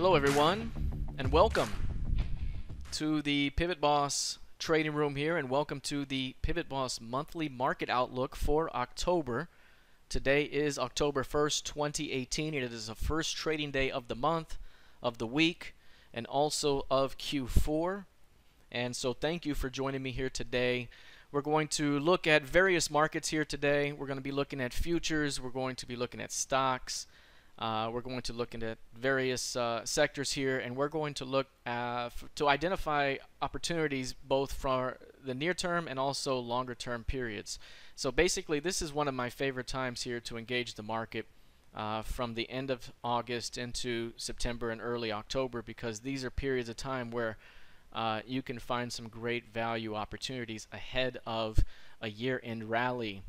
Hello everyone, and welcome to the PivotBoss trading room here, and welcome to the PivotBoss monthly market outlook for October. Today is October 1st, 2018. It is the first trading day of the month, of the week, and also of Q4. And so thank you for joining me here today. We're going to look at various markets here today. We're going to be looking at futures. We're going to be looking at stocks. We're going to look at various sectors here, and we're going to look to identify opportunities both for the near term and also longer term periods. So basically, this is one of my favorite times here to engage the market from the end of August into September and early October, because these are periods of time where you can find some great value opportunities ahead of a year-end rally.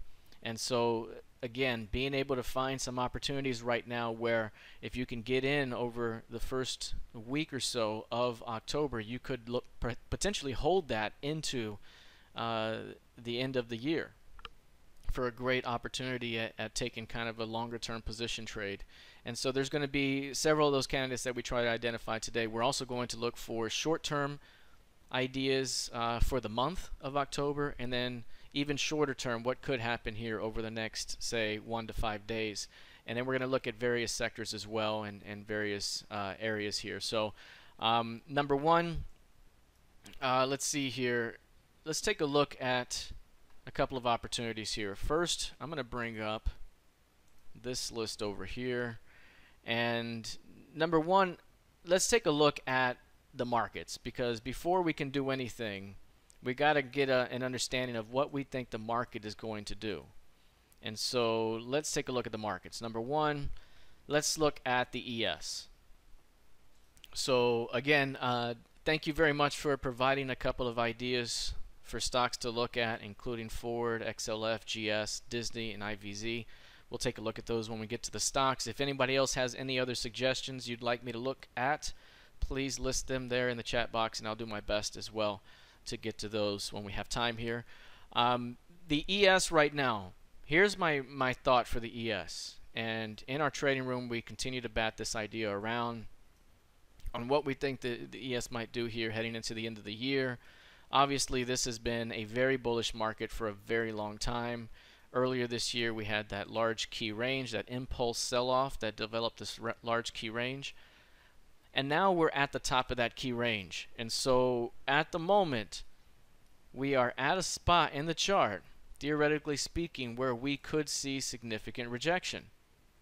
And so again, being able to find some opportunities right now where if you can get in over the first week or so of October, you could potentially hold that into the end of the year for a great opportunity at taking kind of a longer term position trade. And so there's going to be several of those candidates that we try to identify today. We're also going to look for short term ideas for the month of October, and then even shorter term, what could happen here over the next, say, 1 to 5 days. And then we're going to look at various sectors as well, and various areas here. So number one, let's see here. Let's take a look at a couple of opportunities here. First, I'm going to bring up this list over here. And number one, let's take a look at the markets, because before we can do anything, we got to get an understanding of what we think the market is going to do. And so let's take a look at the markets. Number one, let's look at the ES. So again, thank you very much for providing a couple of ideas for stocks to look at, including Ford, XLF, GS, Disney, and IVZ. We'll take a look at those when we get to the stocks. If anybody else has any other suggestions you'd like me to look at, please list them there in the chat box, and I'll do my best as well to get to those when we have time here. The ES right now, here's my thought for the ES. And in our trading room, we continue to bat this idea around on what we think the ES might do here heading into the end of the year. Obviously, this has been a very bullish market for a very long time. Earlier this year, we had that large key range, that impulse sell-off that developed this large key range. And now we're at the top of that key range. And so at the moment, we are at a spot in the chart, theoretically speaking, where we could see significant rejection.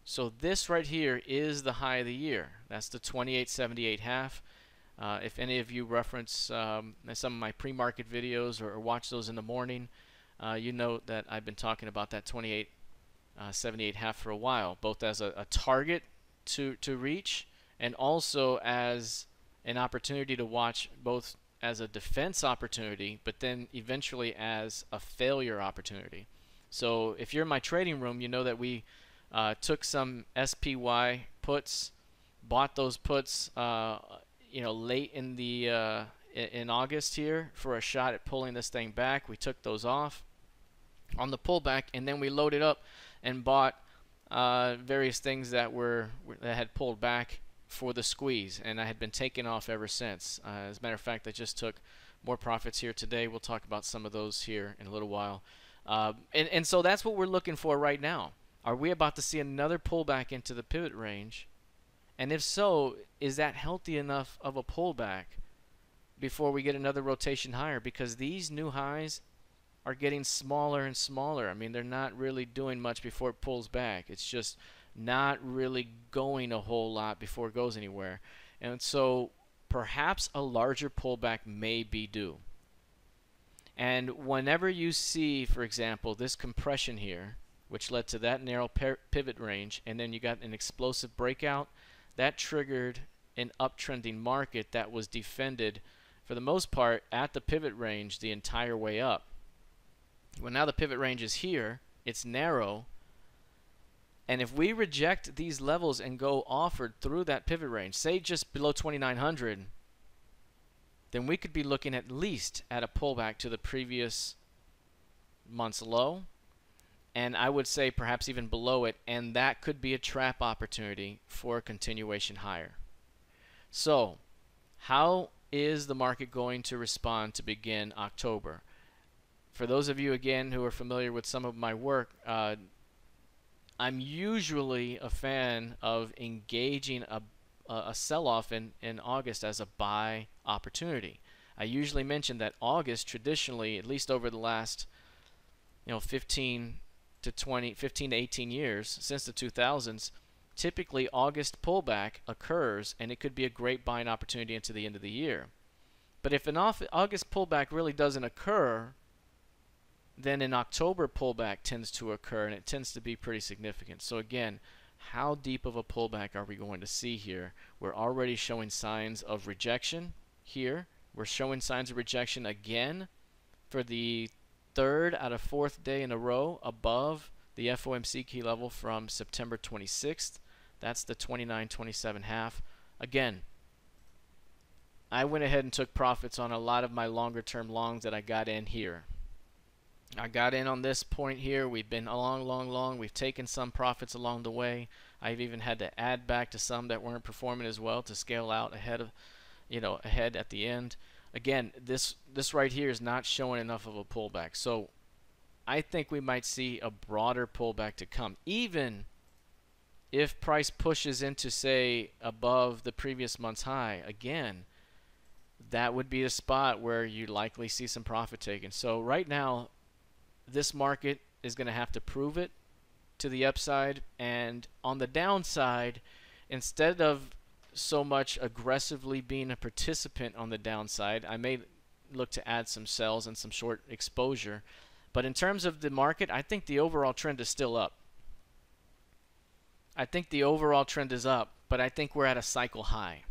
So this right here is the high of the year. That's the 28.78 half. If any of you reference some of my pre-market videos or watch those in the morning, you know that I've been talking about that 28.78 half for a while, both as a target to reach, and also as an opportunity to watch, both as a defense opportunity, but then eventually as a failure opportunity. So if you're in my trading room, you know that we took some SPY puts, bought those puts late in the in August here for a shot at pulling this thing back. We took those off on the pullback, and then we loaded up and bought various things that had pulled back for the squeeze, and I had been taking off ever since. As a matter of fact, I just took more profits here today. We'll talk about some of those here in a little while. And so that's what we're looking for right now. Are we about to see another pullback into the pivot range? And if so, is that healthy enough of a pullback before we get another rotation higher? Because these new highs are getting smaller and smaller. I mean, they're not really doing much before it pulls back. It's just not really going a whole lot before it goes anywhere. And so perhaps a larger pullback may be due. And whenever you see, for example, this compression here, which led to that narrow pivot range, and then you got an explosive breakout, that triggered an uptrending market that was defended for the most part at the pivot range the entire way up. Well, now the pivot range is here, it's narrow, and if we reject these levels and go offered through that pivot range, say just below 2,900, then we could be looking at least at a pullback to the previous month's low, and I would say perhaps even below it, and that could be a trap opportunity for a continuation higher. So how is the market going to respond to begin October? For those of you, again, who are familiar with some of my work, I'm usually a fan of engaging a sell-off in August as a buy opportunity. I usually mention that August traditionally, at least over the last 15 to 18 years, since the 2000s, typically August pullback occurs, and it could be a great buying opportunity into the end of the year. But if an August pullback really doesn't occur, then an October pullback tends to occur, and it tends to be pretty significant. So again, how deep of a pullback are we going to see here? We're already showing signs of rejection here. We're showing signs of rejection again for the third out of fourth day in a row above the FOMC key level from September 26th. That's the 29.27 half. Again, I went ahead and took profits on a lot of my longer term longs that I got in here. I got in on this point here. We've been long. We've taken some profits along the way. I've even had to add back to some that weren't performing as well to scale out ahead of, ahead at the end. Again, this right here is not showing enough of a pullback. So I think we might see a broader pullback to come. Even if price pushes into, say, above the previous month's high, again, that would be a spot where you likely see some profit taken. So right now, this market is going to have to prove it to the upside, and on the downside, instead of so much aggressively being a participant on the downside, I may look to add some sells and some short exposure. But in terms of the market, I think the overall trend is still up. I think the overall trend is up, but I think we're at a cycle high.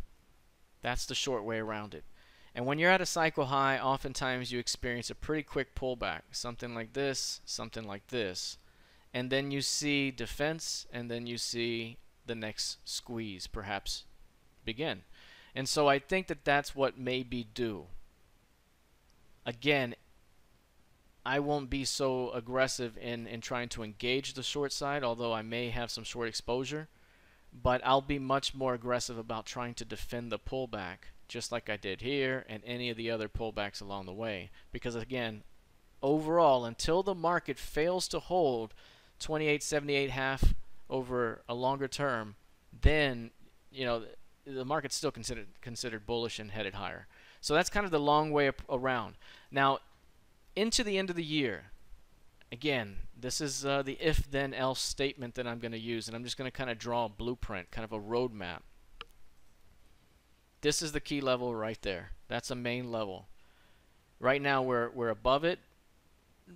That's the short way around it. And when you're at a cycle high, oftentimes you experience a pretty quick pullback, something like this, and then you see defense, and then you see the next squeeze perhaps begin. And so I think that that's what may be due. Again, I won't be so aggressive in trying to engage the short side, although I may have some short exposure, but I'll be much more aggressive about trying to defend the pullback, just like I did here and any of the other pullbacks along the way. Because again, overall, until the market fails to hold 28.78 half over a longer term, then the market's still considered bullish and headed higher. So that's kind of the long way around. Now, into the end of the year, again, this is the if then else statement that I'm going to use, and I'm just going to kind of draw a blueprint, kind of a roadmap. This is the key level right there. That's a main level. Right now we're above it,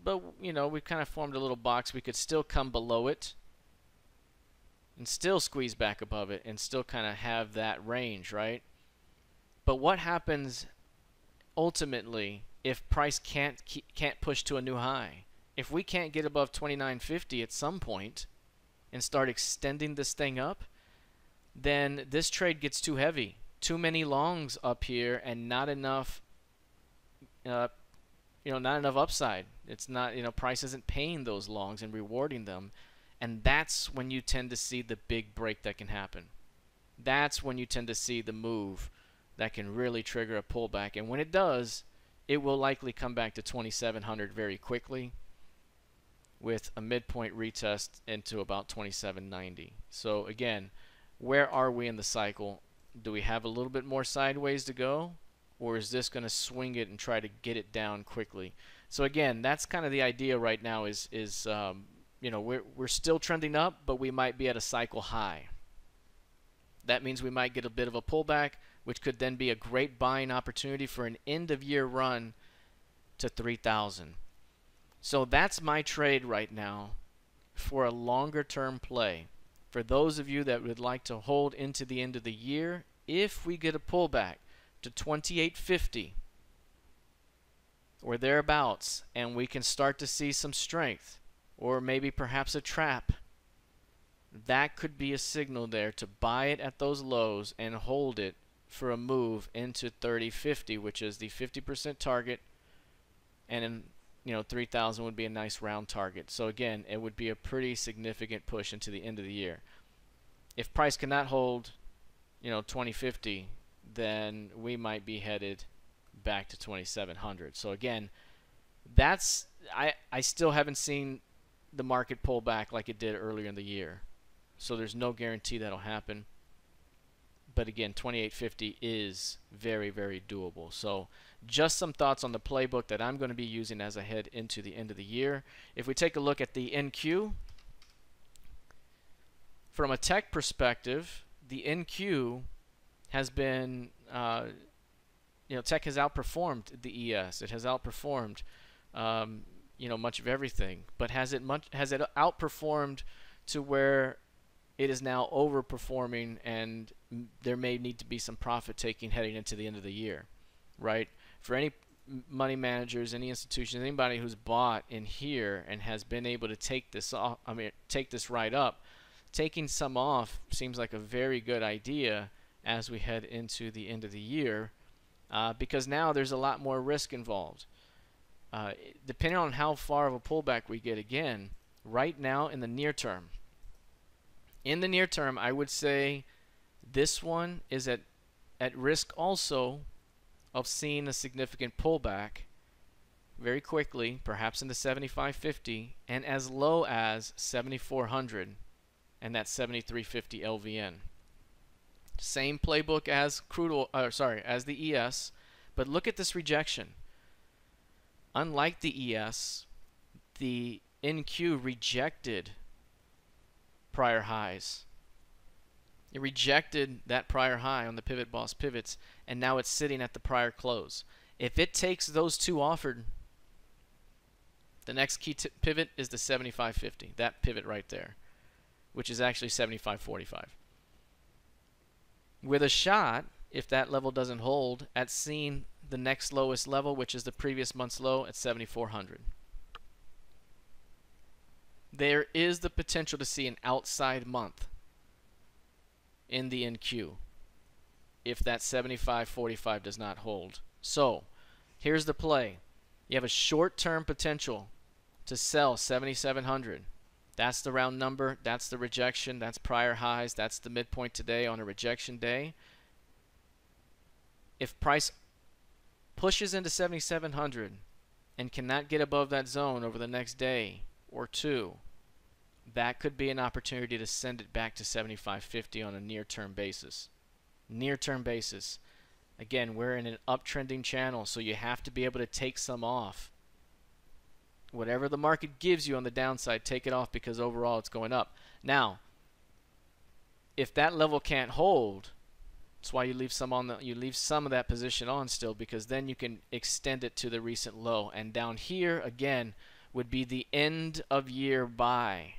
but we've kind of formed a little box. We could still come below it and still squeeze back above it and still kind of have that range, right? But what happens ultimately if price can't push to a new high? If we can't get above 29.50 at some point and start extending this thing up, then this trade gets too heavy. Too many longs up here and not enough not enough upside. It's not, price isn't paying those longs and rewarding them, and that's when you tend to see the big break that can happen. That's when you tend to see the move that can really trigger a pullback, and when it does, it will likely come back to 2700 very quickly with a midpoint retest into about 2790. So again, where are we in the cycle? Do we have a little bit more sideways to go, or is this going to swing it and try to get it down quickly? So again, that's kind of the idea right now. We're still trending up, but we might be at a cycle high. That means we might get a bit of a pullback, which could then be a great buying opportunity for an end of year run to 3,000. So that's my trade right now for a longer term play. For those of you that would like to hold into the end of the year, if we get a pullback to 28.50 or thereabouts, and we can start to see some strength, or maybe perhaps a trap, that could be a signal there to buy it at those lows and hold it for a move into 30.50, which is the 50% target, and 3,000 would be a nice round target. So again, it would be a pretty significant push into the end of the year. If price cannot hold 2050, then we might be headed back to 2,700. So again, that's I still haven't seen the market pull back like it did earlier in the year. So there's no guarantee that'll happen. But again, 2850 is very, very doable. So just some thoughts on the playbook that I'm going to be using as I head into the end of the year. If we take a look at the NQ, from a tech perspective, the NQ has been, tech has outperformed the ES. It has outperformed, much of everything. But has it outperformed to where it is now overperforming, and there may need to be some profit taking heading into the end of the year, right? For any money managers, any institutions, anybody who's bought in here and has been able to take this off, take this right up, taking some off seems like a very good idea as we head into the end of the year, because now there's a lot more risk involved. Depending on how far of a pullback we get, again, right now in the near term, I would say this one is at risk also of seeing a significant pullback very quickly, perhaps into 75.50 and as low as 7,400 and that 73.50 LVN. Same playbook as as the ES, but look at this rejection. Unlike the ES, the NQ rejected prior highs. It rejected that prior high on the PivotBoss pivots, and now it's sitting at the prior close. If it takes those two offered, the next key pivot is the 75.50, that pivot right there, which is actually 75.45. With a shot, if that level doesn't hold, at seeing the next lowest level, which is the previous month's low at 7,400. There is the potential to see an outside month in the NQ if that 75.45 does not hold. So here's the play. You have a short-term potential to sell 7,700. That's the round number. That's the rejection. That's prior highs. That's the midpoint today on a rejection day. If price pushes into 7,700 and cannot get above that zone over the next day or two, that could be an opportunity to send it back to 75.50 on a near-term basis. Near-term basis. Again, we're in an uptrending channel, so you have to be able to take some off. Whatever the market gives you on the downside, take it off, because overall it's going up. Now, if that level can't hold, that's why you leave some of that position on still, because then you can extend it to the recent low. And down here again would be the end of year buy,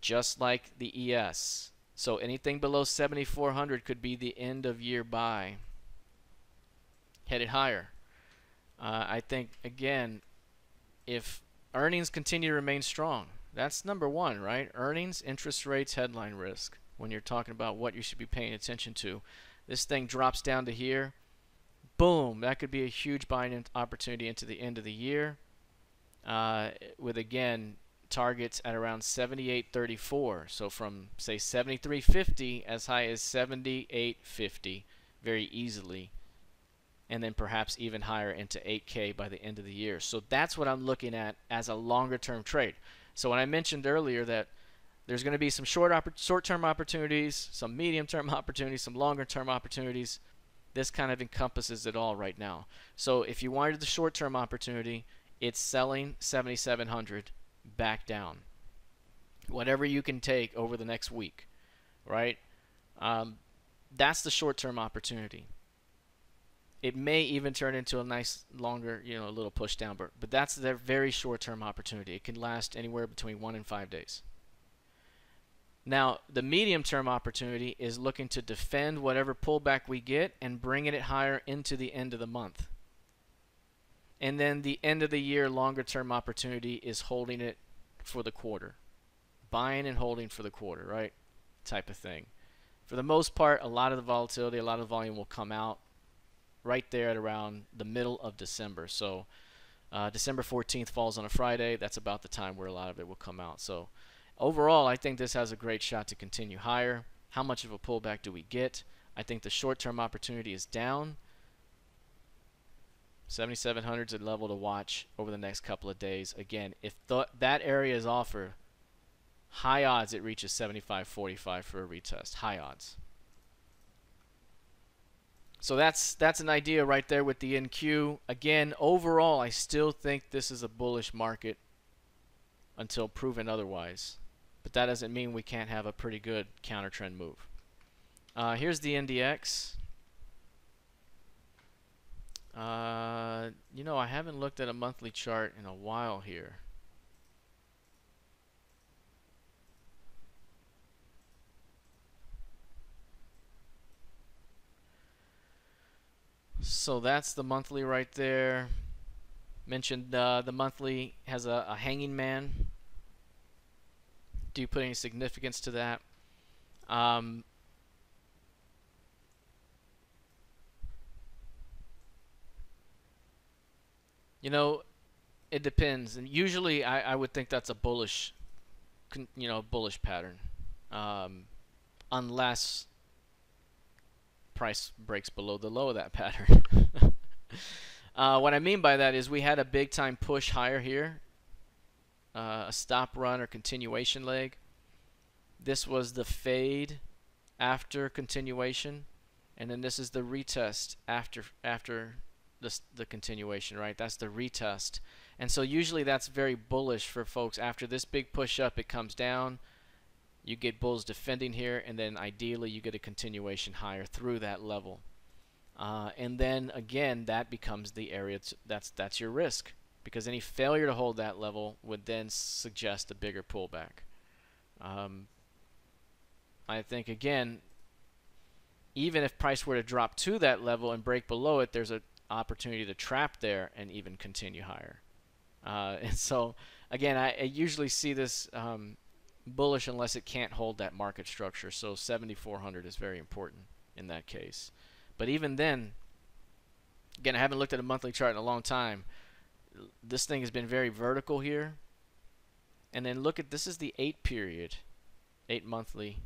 just like the ES. So anything below 7,400 could be the end of year buy, headed higher. I think again, if earnings continue to remain strong, that's number one, right? Earnings, interest rates, headline risk. When you're talking about what you should be paying attention to, this thing drops down to here, boom, that could be a huge buying opportunity into the end of the year, with again targets at around 78.34. So from say 73.50 as high as 78.50 very easily, and then perhaps even higher into 8K by the end of the year. So that's what I'm looking at as a longer term trade. So when I mentioned earlier that there's going to be some short-term opportunities, some medium-term opportunities, some longer-term opportunities, this kind of encompasses it all right now. So if you wanted the short-term opportunity, it's selling 7,700 back down. Whatever you can take over the next week, right? That's the short-term opportunity. It may even turn into a nice longer, a little push down, but that's their very short-term opportunity. It can last anywhere between 1 and 5 days. Now, the medium-term opportunity is looking to defend whatever pullback we get and bringing it higher into the end of the month. And then the end of the year longer-term opportunity is holding it for the quarter. Buying and holding for the quarter, right? Type of thing. For the most part, a lot of the volatility, a lot of the volume will come out right there at around the middle of December. So December 14th falls on a Friday. That's about the time where a lot of it will come out. So overall, I think this has a great shot to continue higher. How much of a pullback do we get? I think the short-term opportunity is down. 7,700 is a level to watch over the next couple of days. Again, if that area is offered, high odds it reaches 75.45 for a retest. High odds. So that's an idea right there with the NQ. Again, overall, I still think this is a bullish market until proven otherwise. But that doesn't mean we can't have a pretty good counter trend move. Here's the NDX. You know, I haven't looked at a monthly chart in a while here. So that's the monthly right there. Mentioned the monthly has a hanging man. Do you put any significance to that? You know, it depends. And usually I would think that's a bullish, bullish pattern. Unless price breaks below the low of that pattern. What I mean by that is we had a big time push higher here. A stop run or continuation leg. This was the fade after continuation, and then this is the retest after the continuation, right? That's the retest. And so usually that's very bullish for folks. After this big push up, it comes down. You get bulls defending here, and then ideally you get a continuation higher through that level. And then again, that becomes the area that's your risk, because any failure to hold that level would then suggest a bigger pullback. I think again, even if price were to drop to that level and break below it, there's an opportunity to trap there and even continue higher. And so again, I usually see this bullish unless it can't hold that market structure. So 7,400 is very important in that case. But even then, again, I haven't looked at a monthly chart in a long time. This thing has been very vertical here. And then look at, this is the 8 period, 8 monthly.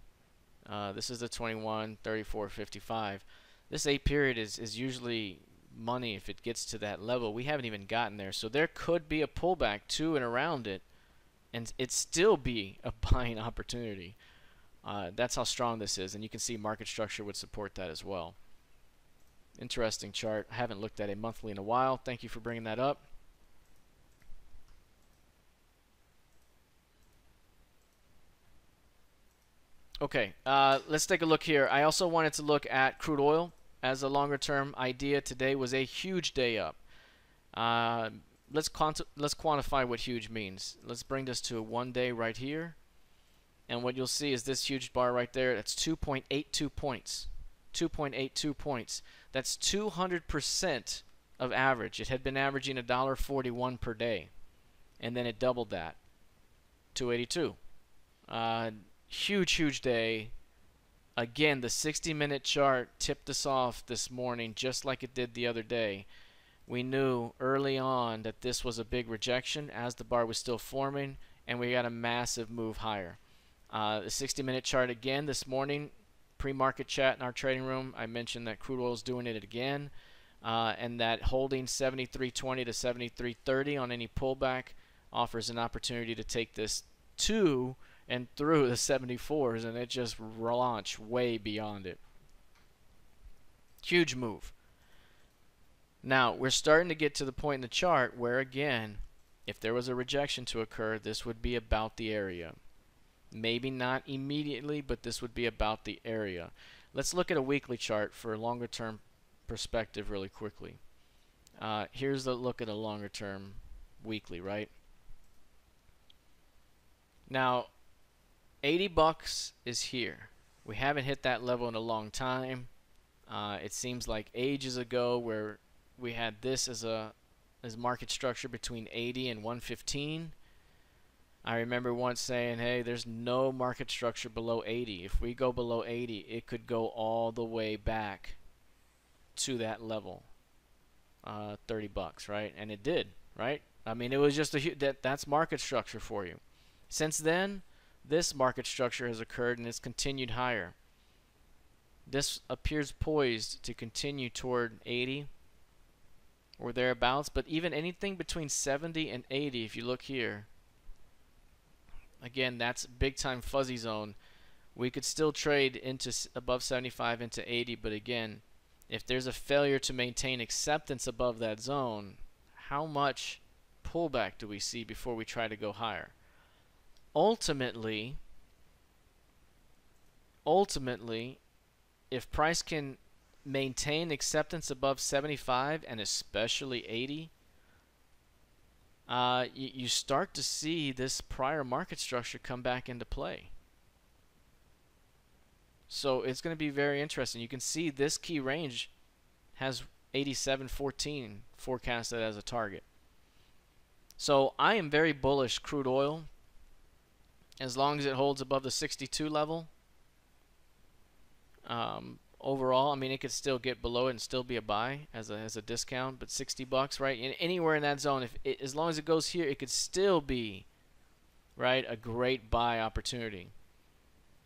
This is the 21, 34, 55. This 8 period is usually money if it gets to that level. We haven't even gotten there. So there could be a pullback to and around it, and it still be a buying opportunity. That's how strong this is, and you can see market structure would support that as well. Interesting chart. I haven't looked at a monthly in a while. Thank you for bringing that up. Okay, let's take a look here. I also wanted to look at crude oil as a longer term idea. Today was a huge day up. Let's quantify what huge means. Let's bring this to a 1 day right here. And what you'll see is this huge bar right there. That's 2.82 points. 2.82 points. That's 200% of average. It had been averaging $1.41 per day, and then it doubled that, 282. Huge day. Again, the 60-minute chart tipped us off this morning just like it did the other day. We knew early on that this was a big rejection as the bar was still forming, and we got a massive move higher. The 60-minute chart again this morning, pre-market chat in our trading room, I mentioned that crude oil is doing it again, and that holding 73.20 to 73.30 on any pullback offers an opportunity to take this to and through the 74s, and it just launched way beyond it. Huge move. Now, we're starting to get to the point in the chart where, again, if there was a rejection to occur, this would be about the area. Maybe not immediately, but this would be about the area. Let's look at a weekly chart for a longer term perspective really quickly. Here's a look at a longer term weekly, right? Now, 80 bucks is here. We haven't hit that level in a long time. It seems like ages ago where we had this as market structure between 80 and 115. I remember once saying, hey, there's no market structure below 80. If we go below 80, it could go all the way back to that level, 30 bucks, right? And it did, right? I mean, it was just that's market structure for you. Since then, this market structure has occurred and it's continued higher. This appears poised to continue toward 80 or thereabouts, but even anything between 70 and 80, if you look here, again, that's big time fuzzy zone. We could still trade into above 75 into 80, but again, if there's a failure to maintain acceptance above that zone, how much pullback do we see before we try to go higher? Ultimately, if price can maintain acceptance above 75 and especially 80, you start to see this prior market structure come back into play. So it's going to be very interesting. You can see this key range has 87.14 forecasted as a target. So I am very bullish crude oil as long as it holds above the 62 level. Overall, I mean, it could still get below it and still be a buy as a discount, but 60 bucks, right? Anywhere in that zone, as long as it goes here, it could still be, right, a great buy opportunity.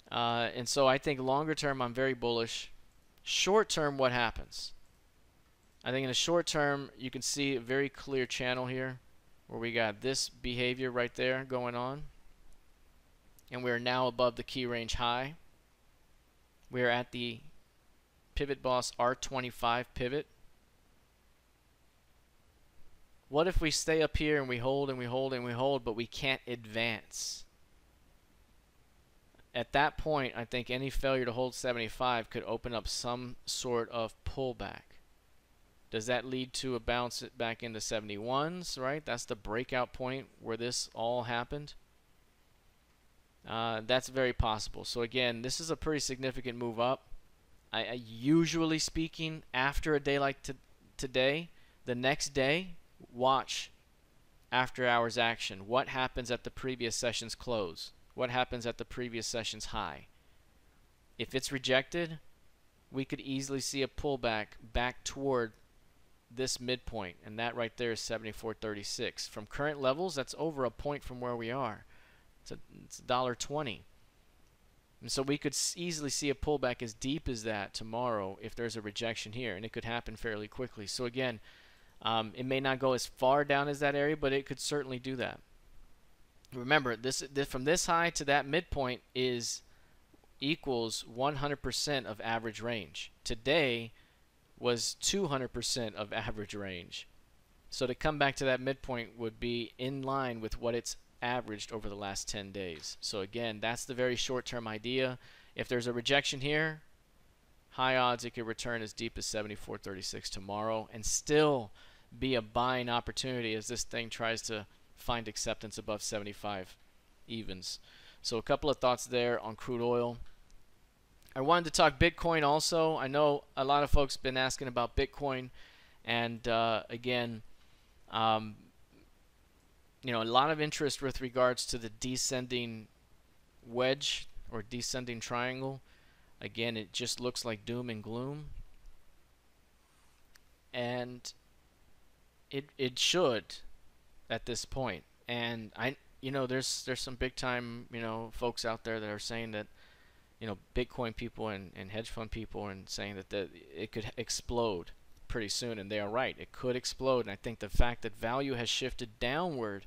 And so I think longer term, I'm very bullish. Short term, what happens? I think in the short term, you can see a very clear channel here where we got this behavior right there going on. And we're now above the key range high. We're at the PivotBoss R25 pivot. What if we stay up here and we hold and we hold and we hold, but we can't advance? At that point, I think any failure to hold 75 could open up some sort of pullback. Does that lead to a bounce back into 71s, right? That's the breakout point where this all happened. That's very possible. So again, this is a pretty significant move up. I usually speaking, after a day like today, the next day, watch after hours action. What happens at the previous session's close? What happens at the previous session's high? If it's rejected, we could easily see a pullback back toward this midpoint, and that right there is 74.36. From current levels, that's over a point from where we are. It's $1.20. And so we could easily see a pullback as deep as that tomorrow if there's a rejection here, and it could happen fairly quickly. So again, it may not go as far down as that area, but it could certainly do that. Remember, this from this high to that midpoint equals 100% of average range. Today was 200% of average range. So to come back to that midpoint would be in line with what it's averaged over the last 10 days. So again, that's the very short-term idea. If there's a rejection here, high odds it could return as deep as 74.36 tomorrow and still be a buying opportunity as this thing tries to find acceptance above 75 evens. So a couple of thoughts there on crude oil. I wanted to talk Bitcoin also. I know a lot of folks have been asking about Bitcoin, and again, you know, a lot of interest with regards to the descending wedge or descending triangle. Again, it just looks like doom and gloom, and it should at this point. And you know, there's some big time, you know, folks out there that are saying that, you know, Bitcoin people and hedge fund people and saying that it could explode pretty soon, and they are right. It could explode, and I think the fact that value has shifted downward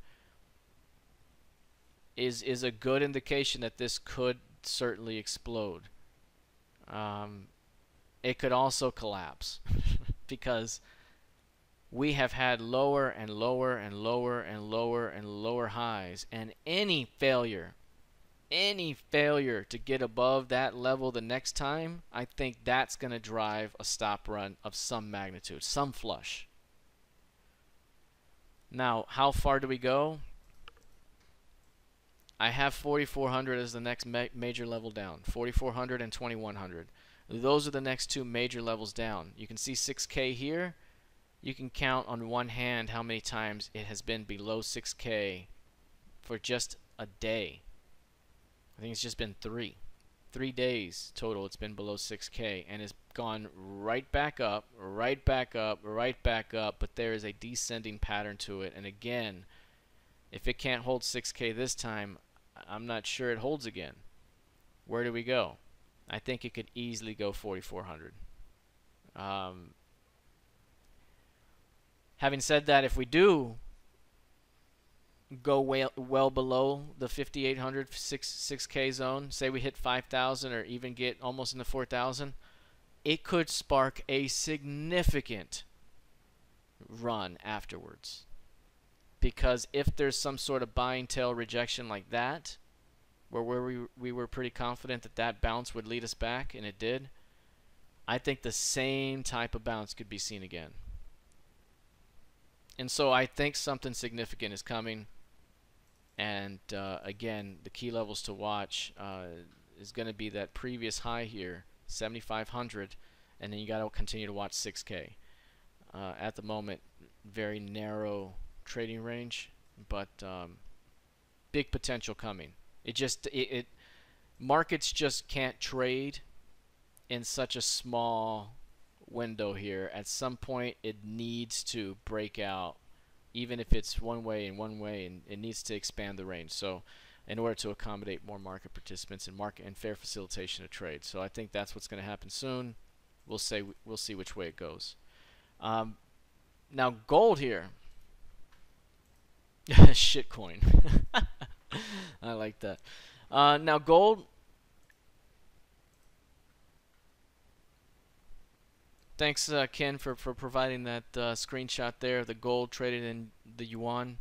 is a good indication that this could certainly explode. It could also collapse because we have had lower and lower and lower and lower and lower highs, and any failure to get above that level the next time, I think that's going to drive a stop run of some magnitude, some flush. Now, how far do we go? I have 4,400 as the next major level down. 4,400 and 2,100. Those are the next two major levels down. You can see 6K here. You can count on one hand how many times it has been below 6K for just a day. I think it's just been 3 days total. It's been below 6K, and it's gone right back up, right back up, right back up, but there is a descending pattern to it. And again, if it can't hold 6K this time, I'm not sure it holds again. Where do we go? I think it could easily go 4,400. Having said that, if we do go well below the 5,800 6K zone, say we hit 5,000 or even get almost into 4,000, it could spark a significant run afterwards. Because if there's some sort of buying tail rejection like that, where we were pretty confident that that bounce would lead us back, and it did, I think the same type of bounce could be seen again. And so I think something significant is coming. And again, the key levels to watch is going to be that previous high here, 7,500, and then you got to continue to watch 6K. At the moment, very narrow trading range, but big potential coming. Markets just can't trade in such a small window here. At some point, it needs to break out, even if it's one way, and it needs to expand the range. So, in order to accommodate more market participants and fair facilitation of trade. So I think that's what's going to happen soon. We'll see which way it goes. Now gold here. Shitcoin. I like that. Now gold. Thanks, Ken, for providing that screenshot there. The gold traded in the yuan.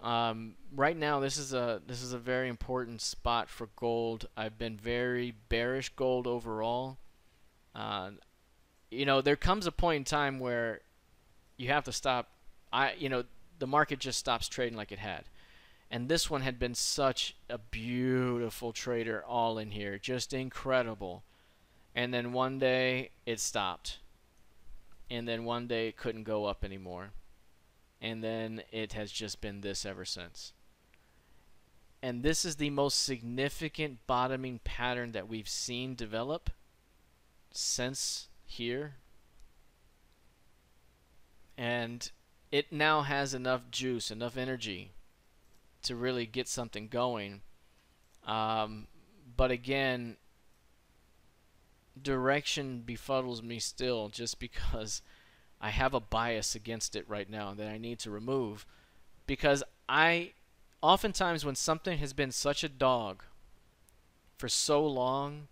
Right now, this is a very important spot for gold. I've been very bearish gold overall. You know, there comes a point in time where you have to stop. The market just stops trading like it had. And this one had been such a beautiful trader all in here. Just incredible. And then one day it stopped. And then one day it couldn't go up anymore. And then it has just been this ever since. And this is the most significant bottoming pattern that we've seen develop since here. And it now has enough juice, enough energy to really get something going. But again, direction befuddles me still, just because I have a bias against it right now that I need to remove. Because oftentimes when something has been such a dog for so long,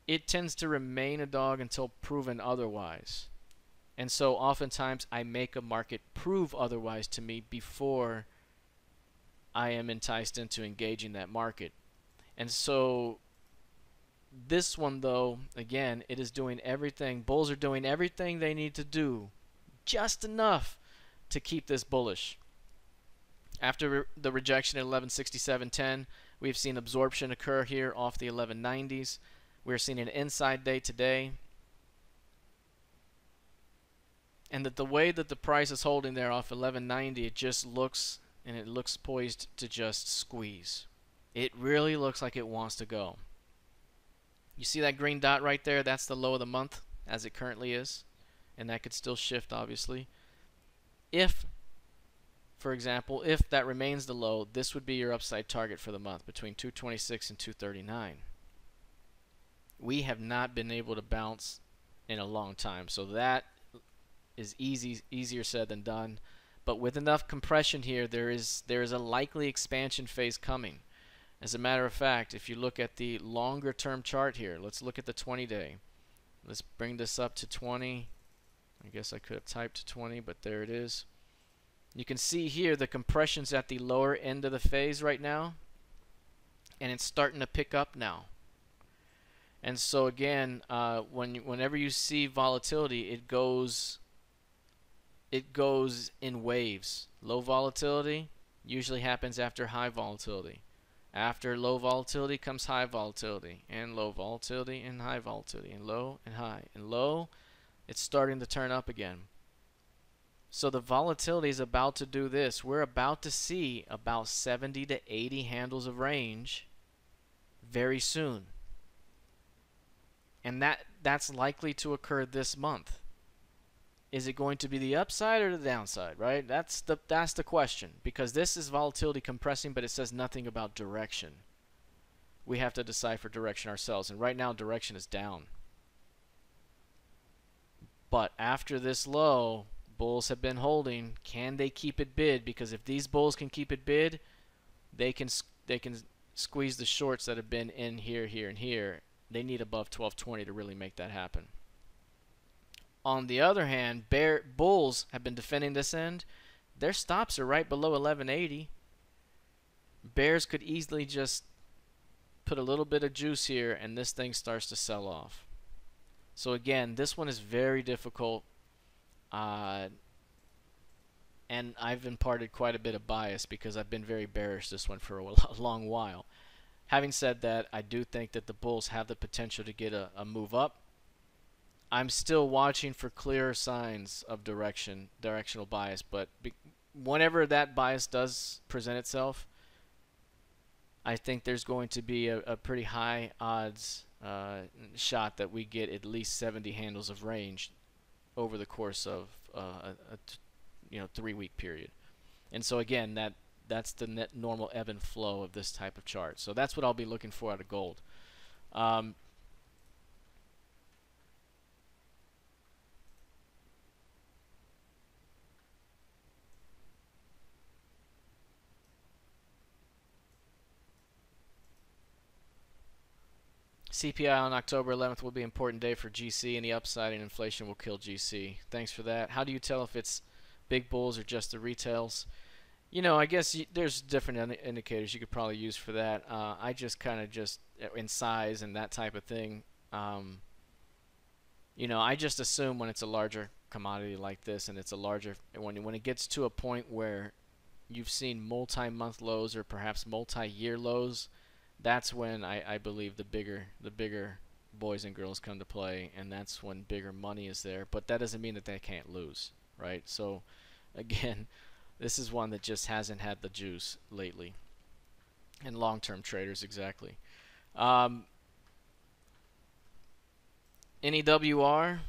it tends to remain a dog until proven otherwise. And so oftentimes I make a market prove otherwise to me before I am enticed into engaging that market. And so this one, though, again, it is doing everything. Bulls are doing everything they need to do, just enough to keep this bullish. After the rejection at 1167.10, we've seen absorption occur here off the 1190s. We're seeing an inside day today. And that the way that the price is holding there off 1190, it just looks, and it looks poised to just squeeze. It really looks like it wants to go. You see that green dot right there? That's the low of the month as it currently is. And that could still shift, obviously. If, for example, if that remains the low, this would be your upside target for the month, between 226 and 239. We have not been able to bounce in a long time. So that is easier said than done. But with enough compression here, there is a likely expansion phase coming. As a matter of fact, if you look at the longer term chart here, let's look at the 20-day. Let's bring this up to 20. I guess I could have typed 20, but there it is. You can see here the compression's at the lower end of the phase right now, and it's starting to pick up now. And so again, whenever you see volatility, it goes in waves. Low volatility usually happens after high volatility. After low volatility comes high volatility, and low volatility and high volatility, and low and high. And low, it's starting to turn up again. So the volatility is about to do this. We're about to see about 70 to 80 handles of range very soon. And that's likely to occur this month. Is it going to be the upside or the downside, right? That's the question, because this is volatility compressing, but it says nothing about direction. we have to decipher direction ourselves. And right now, direction is down. But after this low, bulls have been holding. Can they keep it bid? Because if these bulls can keep it bid, they can squeeze the shorts that have been in here, here, and here. They need above 1220 to really make that happen. On the other hand, bulls have been defending this end. Their stops are right below 1180. Bears could easily just put a little bit of juice here, and this thing starts to sell off. So again, this one is very difficult, and I've imparted quite a bit of bias because I've been very bearish this one for a long while. Having said that, I do think that the bulls have the potential to get a move up. I'm still watching for clear signs of directional bias, but whenever that bias does present itself, I think there's going to be a pretty high odds shot that we get at least 70 handles of range over the course of a 3-week period. And so again, that's the normal ebb and flow of this type of chart. So that's what I'll be looking for out of gold. CPI on October 11th will be an important day for GC, and the upside in inflation will kill GC. Thanks for that. How do you tell if it's big bulls or just the retails? You know, I guess there's different indicators you could probably use for that. I just kind of in size and that type of thing. You know, I just assume when it's a larger commodity like this, and it's a larger when it gets to a point where you've seen multi-month lows or perhaps multi-year lows, that's when I believe the bigger boys and girls come to play, and that's when bigger money is there. But that doesn't mean that they can't lose, right? So again, this is one that just hasn't had the juice lately. And long-term traders, exactly. Any WR?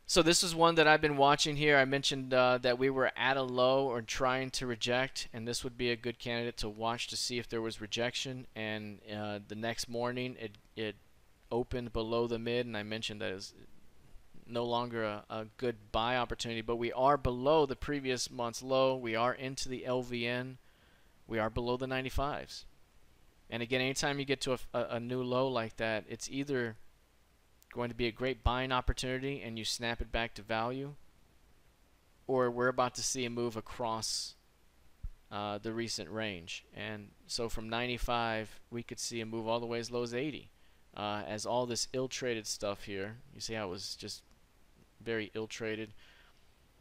So this is one that I've been watching here. I mentioned that we were at a low or trying to reject, and this would be a good candidate to watch to see if there was rejection. And the next morning it opened below the mid, and I mentioned that is no longer a good buy opportunity, but we are below the previous month's low. We are into the LVN. We are below the 95s. And again, anytime you get to a new low like that, it's either going to be a great buying opportunity and you snap it back to value, or we're about to see a move across the recent range. And so from 95, we could see a move all the way as low as 80. As all this ill-traded stuff here, you see how it was just very ill-traded,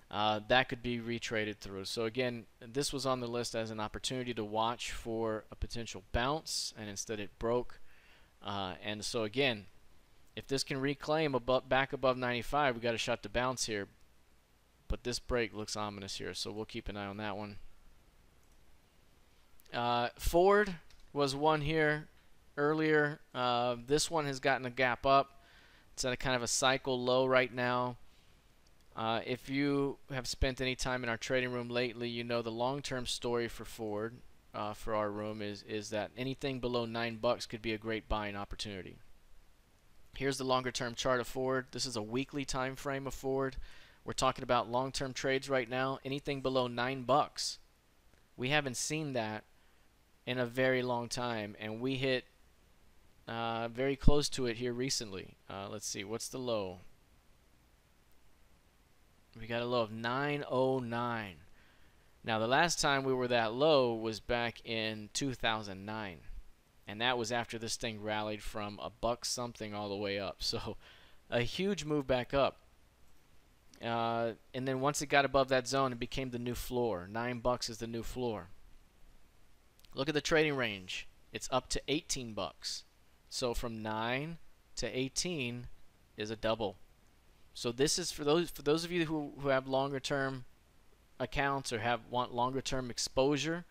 that could be retraded through. So again, this was on the list as an opportunity to watch for a potential bounce, and instead it broke. And so again, if this can reclaim back above 95, we got a shot to bounce here. But this break looks ominous here, so we'll keep an eye on that one. Ford was one here earlier. This one has gotten a gap up. It's at a kind of a cycle low right now. If you have spent any time in our trading room lately, you know the long-term story for Ford, for our room, is that anything below $9 could be a great buying opportunity. Here's the longer-term chart of Ford. This is a weekly time frame of Ford. We're talking about long-term trades right now. Anything below $9. We haven't seen that in a very long time, and we hit very close to it here recently. Let's see, what's the low? We got a low of 909. Now, the last time we were that low was back in 2009. And that was after this thing rallied from $1 something all the way up. So a huge move back up. And then once it got above that zone, it became the new floor. $9 is the new floor. Look at the trading range. It's up to $18. So from 9 to 18 is a double. So this is for those of you who have longer term accounts or want longer term exposure.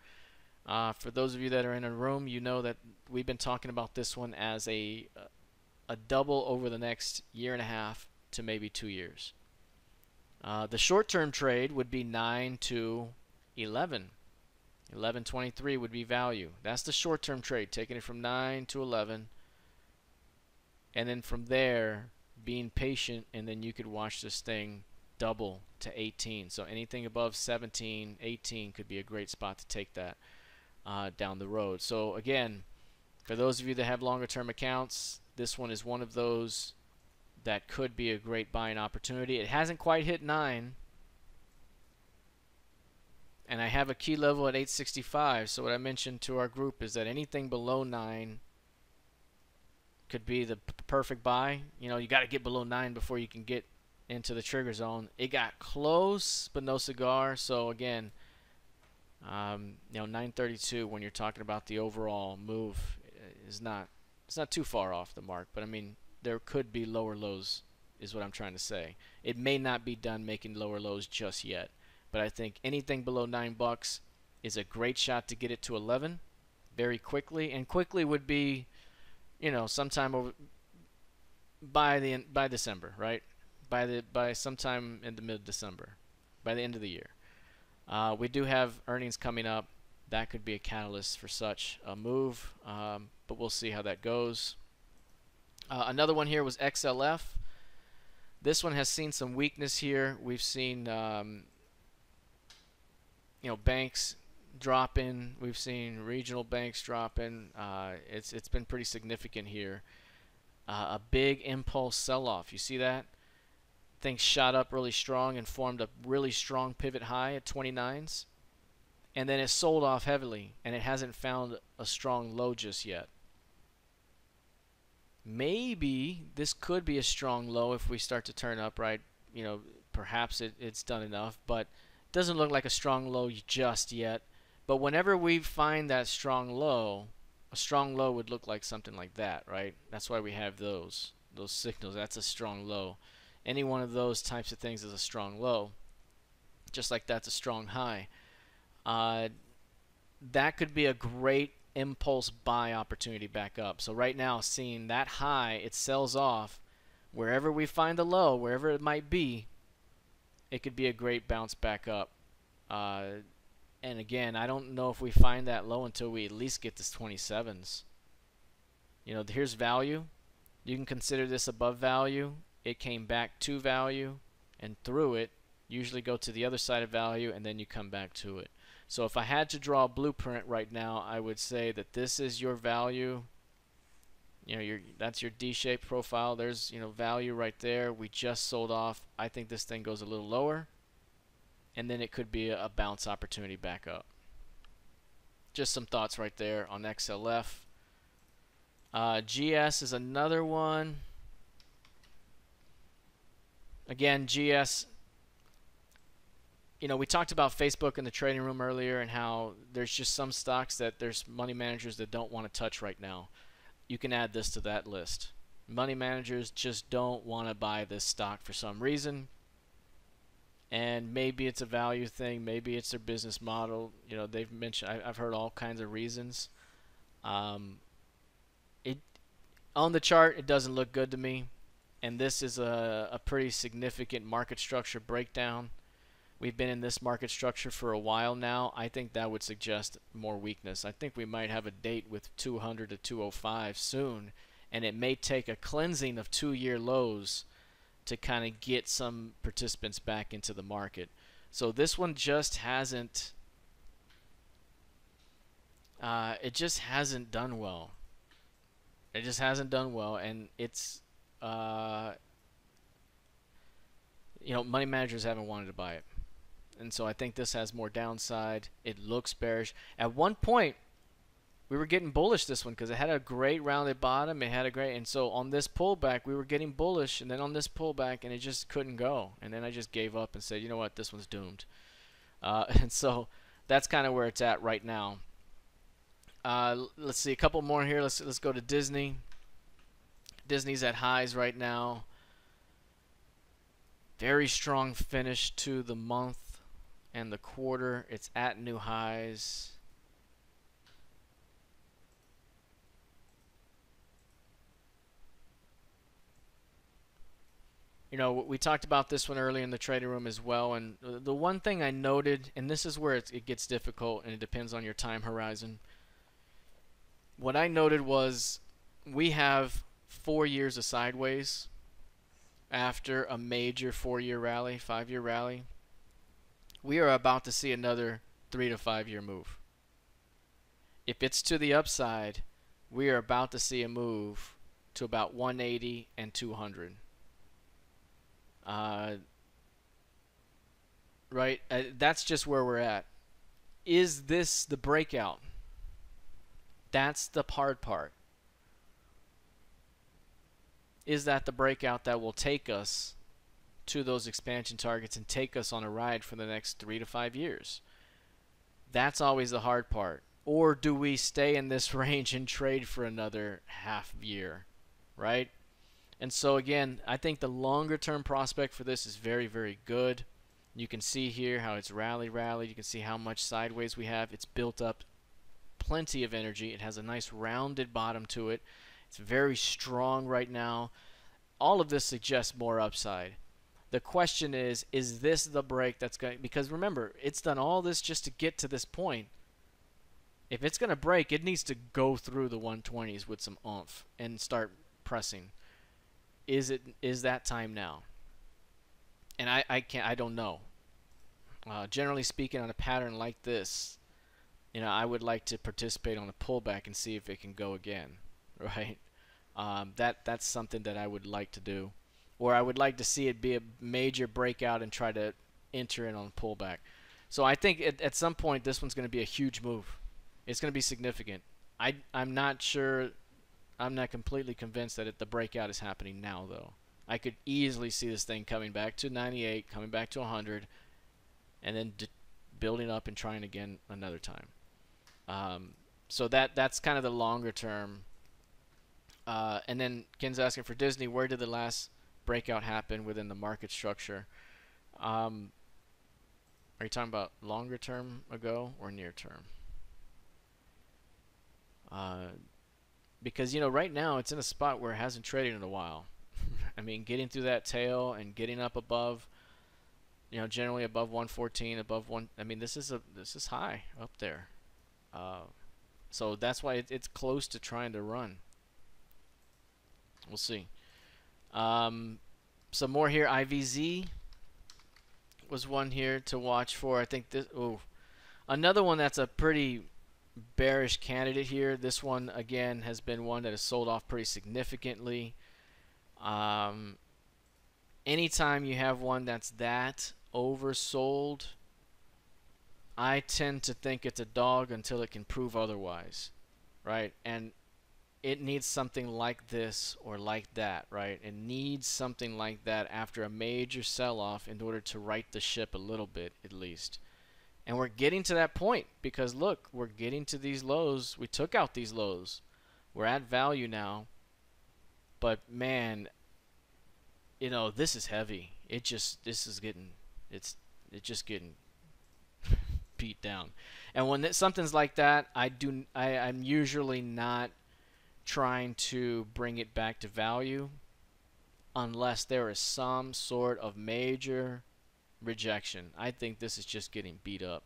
For those of you that are in a room, you know that we've been talking about this one as a double over the next year and a half to maybe 2 years. The short-term trade would be 9 to 11. 11.23 would be value. That's the short-term trade, taking it from 9 to 11. And then from there, being patient, and then you could watch this thing double to 18. So anything above 17, 18 could be a great spot to take that down the road. So again, for those of you that have longer term accounts, this one is one of those that could be a great buying opportunity. It hasn't quite hit 9. And I have a key level at 865. So what I mentioned to our group is that anything below 9 could be the perfect buy. You know, you got to get below 9 before you can get into the trigger zone. It got close, but no cigar. So again, you know, 932 when you're talking about the overall move is not, it's not too far off the mark. But I mean, there could be lower lows, is what I'm trying to say. It may not be done making lower lows just yet, but I think anything below $9 is a great shot to get it to 11 very quickly. And quickly would be, you know, sometime over by December, right? By sometime in the mid-December, by the end of the year. We do have earnings coming up. That could be a catalyst for such a move, but we'll see how that goes. Another one here was XLF. This one has seen some weakness here. We've seen you know, banks dropping. We've seen regional banks dropping. It's been pretty significant here. A big impulse sell-off. You see that? Things shot up really strong and formed a really strong pivot high at 29s. And then it sold off heavily, and it hasn't found a strong low just yet. Maybe this could be a strong low if we start to turn up, right? You know, perhaps it's done enough, but it doesn't look like a strong low just yet. But whenever we find that strong low, a strong low would look like something like that, right? That's why we have those signals. That's a strong low. Any one of those types of things is a strong low, just like that's a strong high. That could be a great impulse buy opportunity back up. So right now, seeing that high, it sells off. Wherever we find the low, wherever it might be, it could be a great bounce back up. And again, I don't know if we find that low until we at least get to 27s. You know, here's value. You can consider this above value. It came back to value and through it. Usually go to the other side of value and then you come back to it. So if I had to draw a blueprint right now, I would say that this is your value. You know, that's your D-shaped profile. There's, you know, value right there. We just sold off. I think this thing goes a little lower, and then it could be a bounce opportunity back up. Just some thoughts right there on XLF. GS is another one. Again, GS, you know, we talked about Facebook in the trading room earlier and how there's just some stocks that there's money managers that don't want to touch right now. You can add this to that list. Money managers just don't want to buy this stock for some reason. And maybe it's a value thing. Maybe it's their business model. You know, they've mentioned, I've heard all kinds of reasons. On the chart, it doesn't look good to me. And this is a pretty significant market structure breakdown. We've been in this market structure for a while now. I think that would suggest more weakness. I think we might have a date with 200 to 205 soon. And it may take a cleansing of 2-year lows to kind of get some participants back into the market. So this one just hasn't, it just hasn't done well. It just hasn't done well, and it's, you know, money managers haven't wanted to buy it. And so I think this has more downside. It looks bearish. At one point, we were getting bullish this one because it had a great rounded bottom. It had a great, and so on this pullback, we were getting bullish, and then on this pullback, and it just couldn't go. And then I just gave up and said, you know what, this one's doomed. And so that's kind of where it's at right now. Let's see a couple more here. Let's go to Disney. Disney's at highs right now. Very strong finish to the month and the quarter. It's at new highs. You know, we talked about this one early in the trading room as well, and the one thing I noted, and this is where it gets difficult, and it depends on your time horizon. What I noted was we have 4 years of sideways after a major 4-year rally, 5-year rally. We are about to see another 3 to 5 year move. If it's to the upside, we are about to see a move to about 180 and 200. Right? That's just where we're at. Is this the breakout? That's the hard part. Is that the breakout that will take us to those expansion targets and take us on a ride for the next 3 to 5 years? That's always the hard part. Or do we stay in this range and trade for another half year, right? And so again, I think the longer term prospect for this is very, very good. You can see here how it's rallied. You can see how much sideways we have. It's built up plenty of energy. It has a nice rounded bottom to it. It's very strong right now. All of this suggests more upside. The question is this the break that's going to, because remember, it's done all this just to get to this point. If it's going to break, it needs to go through the 120s with some oomph and start pressing. Is that time now? And I don't know. Generally speaking, on a pattern like this, you know, I would like to participate on a pullback and see if it can go again, right? That's something that I would like to do, or I would like to see it be a major breakout and try to enter in on a pullback. So I think at some point this one's going to be a huge move. It's going to be significant. I'm not sure. I'm not completely convinced that the breakout is happening now, though. I could easily see this thing coming back to 98, coming back to 100, and then building up and trying again another time. So that's kind of the longer term. And then Ken's asking for Disney, where did the last breakout happen within the market structure? Are you talking about longer term ago or near term? Because, you know, right now it's in a spot where it hasn't traded in a while. I mean, getting through that tail and getting up above, you know, generally above 114, above one. I mean, this is high up there. So that's why it's close to trying to run. We'll see. Some more here. IVZ was one here to watch for. I think this. Oh, another one that's a pretty bearish candidate here. This one again has been one that has sold off pretty significantly. Anytime you have one that's that oversold, I tend to think it's a dog until it can prove otherwise, right? And it needs something like this or like that, right? It needs something like that after a major sell-off in order to right the ship a little bit at least. And we're getting to that point because look, we're getting to these lows. We took out these lows. We're at value now. But man, you know, this is heavy. It's just getting beat down. And when something's like that, I'm usually not trying to bring it back to value unless there is some sort of major rejection. I think this is just getting beat up.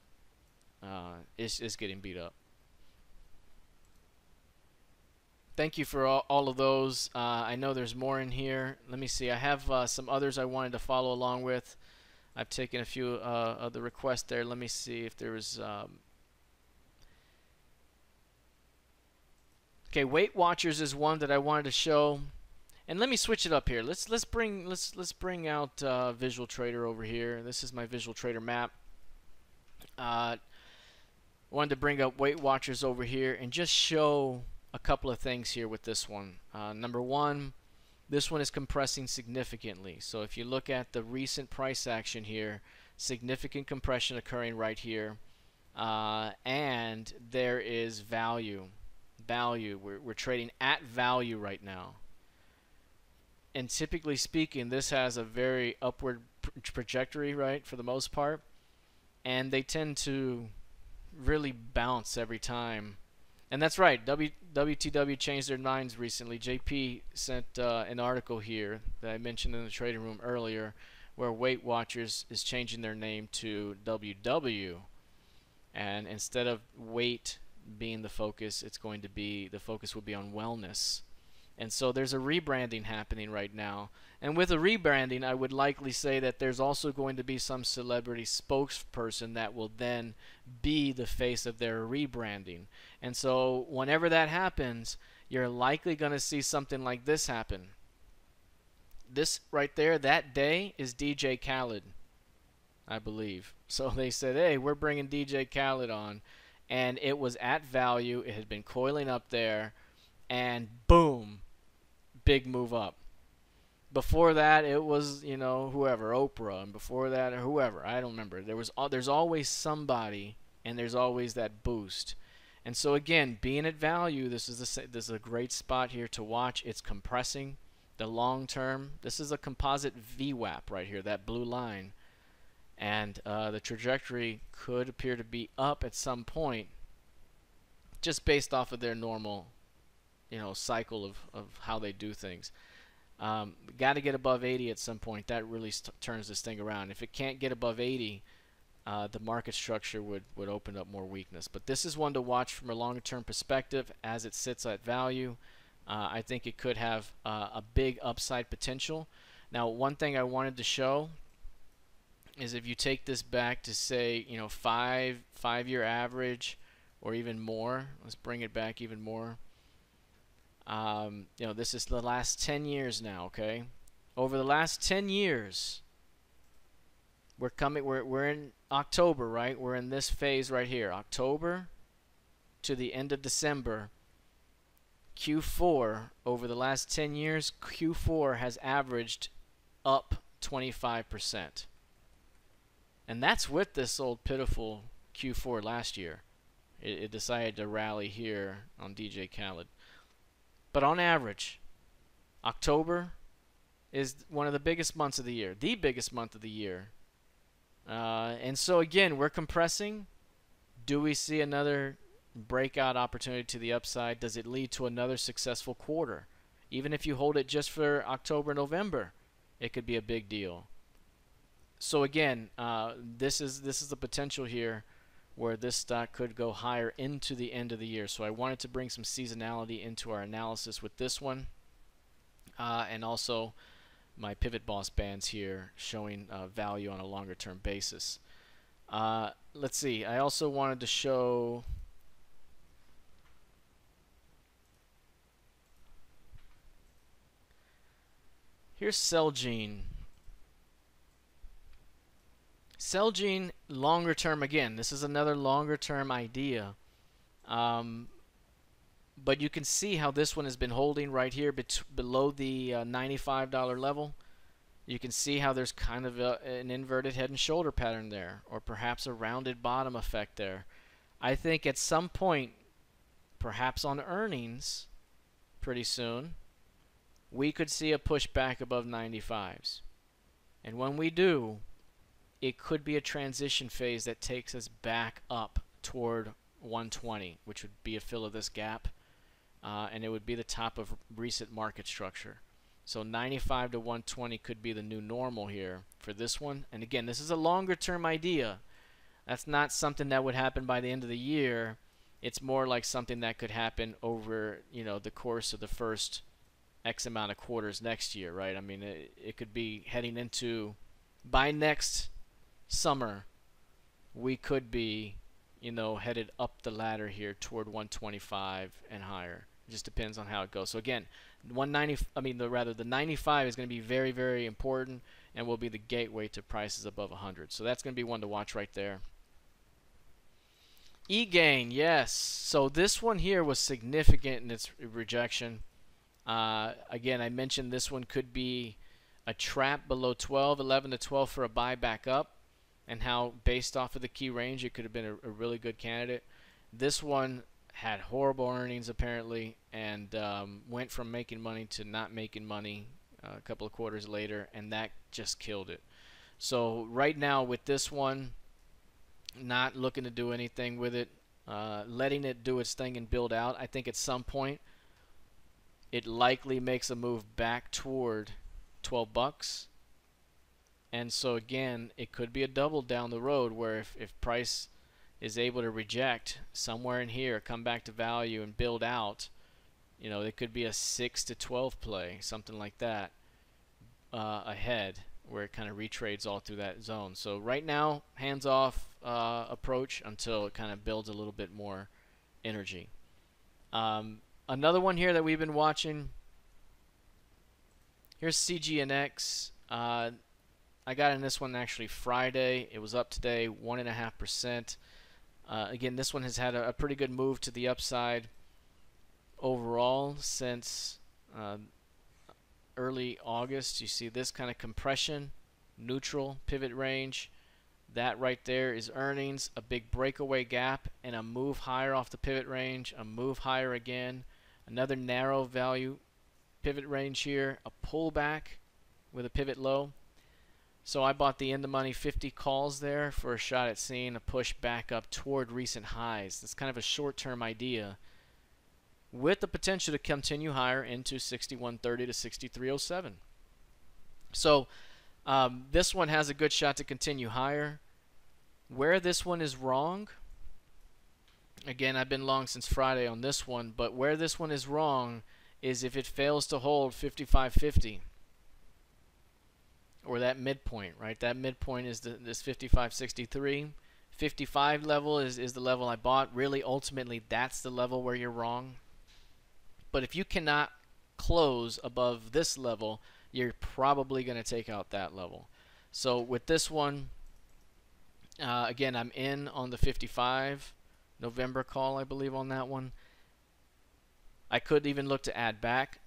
It's getting beat up. Thank you for all of those. I know there's more in here. Let me see. I have some others I wanted to follow along with. I've taken a few of the requests there. Let me see if there was. Okay, Weight Watchers is one that I wanted to show, and let me switch it up here. Let's bring out Visual Trader over here. This is my Visual Trader map. Wanted to bring up Weight Watchers over here and just show a couple of things here with this one. Number one, this one is compressing significantly. So if you look at the recent price action here, significant compression occurring right here, and there is value. We're trading at value right now. And typically speaking, this has a very upward trajectory, right, for the most part. And they tend to really bounce every time. And that's right. WTW changed their minds recently. JP sent an article here that I mentioned in the trading room earlier, where Weight Watchers is changing their name to WW, and instead of weight being the focus, it's going to be the focus will be on wellness. And so there's a rebranding happening right now. And with a rebranding, I would likely say that there's also going to be some celebrity spokesperson that will then be the face of their rebranding. And so whenever that happens, you're likely going to see something like this happen. This right there, that day, is DJ Khaled, I believe. So they said, hey, we're bringing DJ Khaled on. And it was at value. It had been coiling up there. And boom, big move up. Before that, it was, you know, whoever, Oprah, and before that, whoever, I don't remember. There's always somebody, and there's always that boost. And so again, being at value, this is a great spot here to watch. It's compressing the long term. This is a composite VWAP right here, that blue line, and the trajectory could appear to be up at some point, just based off of their normal, you know, cycle of how they do things. Got to get above 80 at some point. That really turns this thing around. If it can't get above 80, the market structure would open up more weakness. But this is one to watch from a longer-term perspective as it sits at value. I think it could have a big upside potential. Now, one thing I wanted to show is if you take this back to, say, you know, five-year average or even more. Let's bring it back even more. You know, this is the last 10 years now, okay? Over the last 10 years, we're in October, right? We're in this phase right here, October to the end of December. Q4, over the last 10 years, Q4 has averaged up 25%. And that's with this old pitiful Q4 last year. It decided to rally here on DJ Khaled. But on average, October is one of the biggest months of the year, the biggest month of the year. And so again, we're compressing. Do we see another breakout opportunity to the upside? Does it lead to another successful quarter? Even if you hold it just for October, November, it could be a big deal. So again, this is the potential here where this stock could go higher into the end of the year. So I wanted to bring some seasonality into our analysis with this one, and also my PivotBoss bands here showing value on a longer term basis. Let's see, I also wanted to show here's Celgene. Celgene, longer term, again, this is another longer term idea. But you can see how this one has been holding right here below the $95 level. You can see how there's kind of an inverted head and shoulder pattern there, or perhaps a rounded bottom effect there. I think at some point, perhaps on earnings pretty soon, we could see a push back above 95s. And when we do, it could be a transition phase that takes us back up toward 120, which would be a fill of this gap, and it would be the top of recent market structure. So 95 to 120 could be the new normal here for this one. And again, this is a longer term idea. That's not something that would happen by the end of the year. It's more like something that could happen over, you know, the course of the first X amount of quarters next year, right? I mean, it could be heading into, by next summer, we could be, you know, headed up the ladder here toward 125 and higher. It just depends on how it goes. So again, the 95 is going to be very, very important and will be the gateway to prices above 100. So that's going to be one to watch right there. E-gain, yes. So this one here was significant in its rejection. Again, I mentioned this one could be a trap below 12, 11 to 12 for a buy back up, and how based off of the key range it could have been a really good candidate. This one had horrible earnings apparently, and went from making money to not making money a couple of quarters later, and that just killed it. So right now with this one, not looking to do anything with it. letting it do its thing and build out. I think at some point it likely makes a move back toward 12 bucks. And so again, it could be a double down the road where if price is able to reject somewhere in here, come back to value and build out, you know, it could be a 6 to 12 play, something like that, ahead, where it kind of retrades all through that zone. So right now, hands off approach until it kind of builds a little bit more energy. Another one here that we've been watching, here's CGNX. I got in this one actually Friday. It was up today 1.5%. Again, this one has had a pretty good move to the upside overall since early August. You see this kind of compression, neutral, pivot range. That right there is earnings, a big breakaway gap, and a move higher off the pivot range, a move higher again, another narrow value pivot range here, a pullback with a pivot low. So I bought the in the money 50 calls there for a shot at seeing a push back up toward recent highs. That's kind of a short-term idea with the potential to continue higher into 61.30 to 63.07. So this one has a good shot to continue higher. Where this one is wrong, again, I've been long since Friday on this one, but where this one is wrong is if it fails to hold 55.50. Or that midpoint, right? That midpoint is this 55.63. 55 level is the level I bought. Really, ultimately, that's the level where you're wrong. But if you cannot close above this level, you're probably going to take out that level. So with this one, again, I'm in on the 55 November call, I believe, on that one. I could even look to add back,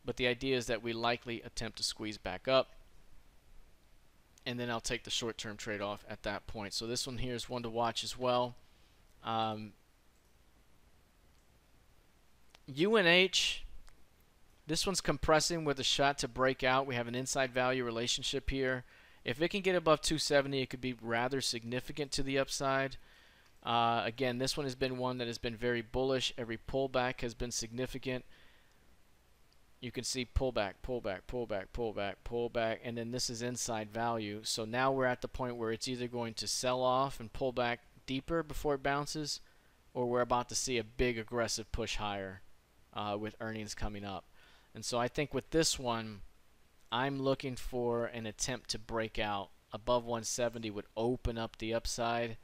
but the idea is that we likely attempt to squeeze back up. And then I'll take the short-term trade-off at that point. So this one here is one to watch as well. UNH, this one's compressing with a shot to break out. We have an inside value relationship here. If it can get above 270, it could be rather significant to the upside. Again, this one has been one that has been very bullish. Every pullback has been significant. You can see pullback, pullback, pullback, pullback, pullback, and then this is inside value. So now we're at the point where it's either going to sell off and pull back deeper before it bounces, or we're about to see a big aggressive push higher with earnings coming up. And so I think with this one, I'm looking for an attempt to break out above 170 would open up the upside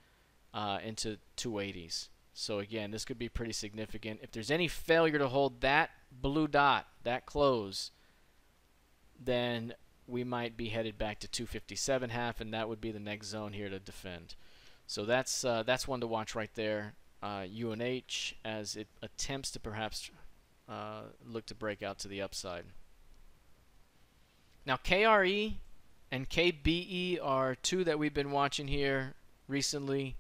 into 280s. So again, this could be pretty significant. If there's any failure to hold that blue dot, that close, then we might be headed back to 257.5, and that would be the next zone here to defend. So that's one to watch right there. UNH as it attempts to perhaps look to break out to the upside. Now KRE and KBE are two that we've been watching here recently.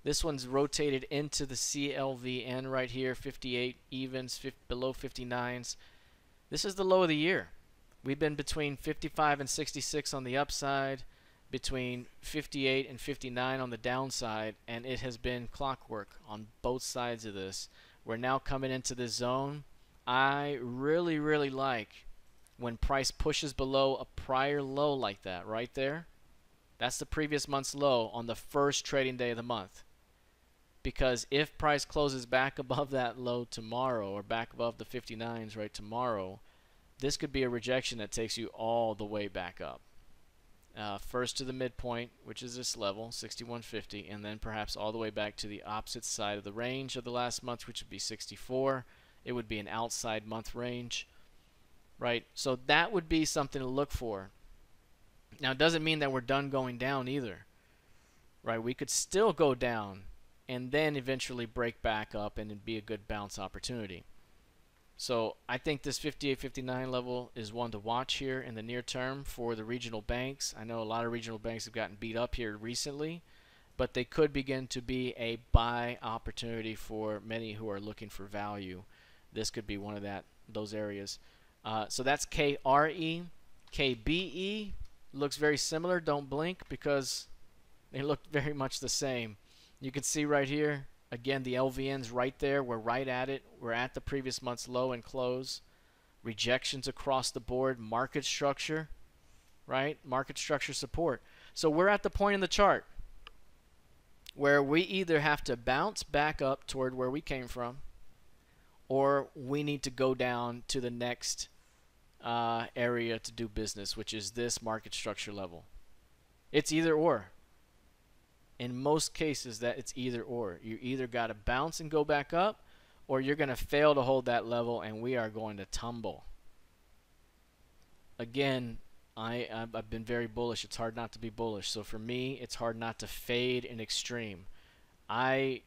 This one's rotated into the CLVN right here, 58 evens, below 59s. This is the low of the year. We've been between 55 and 66 on the upside, between 58 and 59 on the downside, and it has been clockwork on both sides of this. We're now coming into this zone. I really, really like when price pushes below a prior low like that right there. That's the previous month's low on the first trading day of the month. Because if price closes back above that low tomorrow, or back above the 59s right tomorrow, this could be a rejection that takes you all the way back up. First to the midpoint, which is this level, 61.50, and then perhaps all the way back to the opposite side of the range of the last month, which would be 64. It would be an outside month range, right? So that would be something to look for. Now, it doesn't mean that we're done going down either, right? We could still go down and then eventually break back up and it'd be a good bounce opportunity. So I think this 58.59 level is one to watch here in the near term for the regional banks. I know a lot of regional banks have gotten beat up here recently, but they could begin to be a buy opportunity for many who are looking for value. This could be one of those areas. So that's KRE. KBE looks very similar. Don't blink because they look very much the same. You can see right here, Again, the LVN's right there. We're right at it. We're at the previous month's low and close. Rejections across the board. Market structure, right? Market structure support. So we're at the point in the chart where we either have to bounce back up toward where we came from, or we need to go down to the next area to do business, which is this market structure level. It's either or. In most cases, that it's either or. You either got to bounce and go back up, or you're going to fail to hold that level, and we are going to tumble. Again, I've been very bullish. It's hard not to be bullish. So for me, it's hard not to fade in extreme. I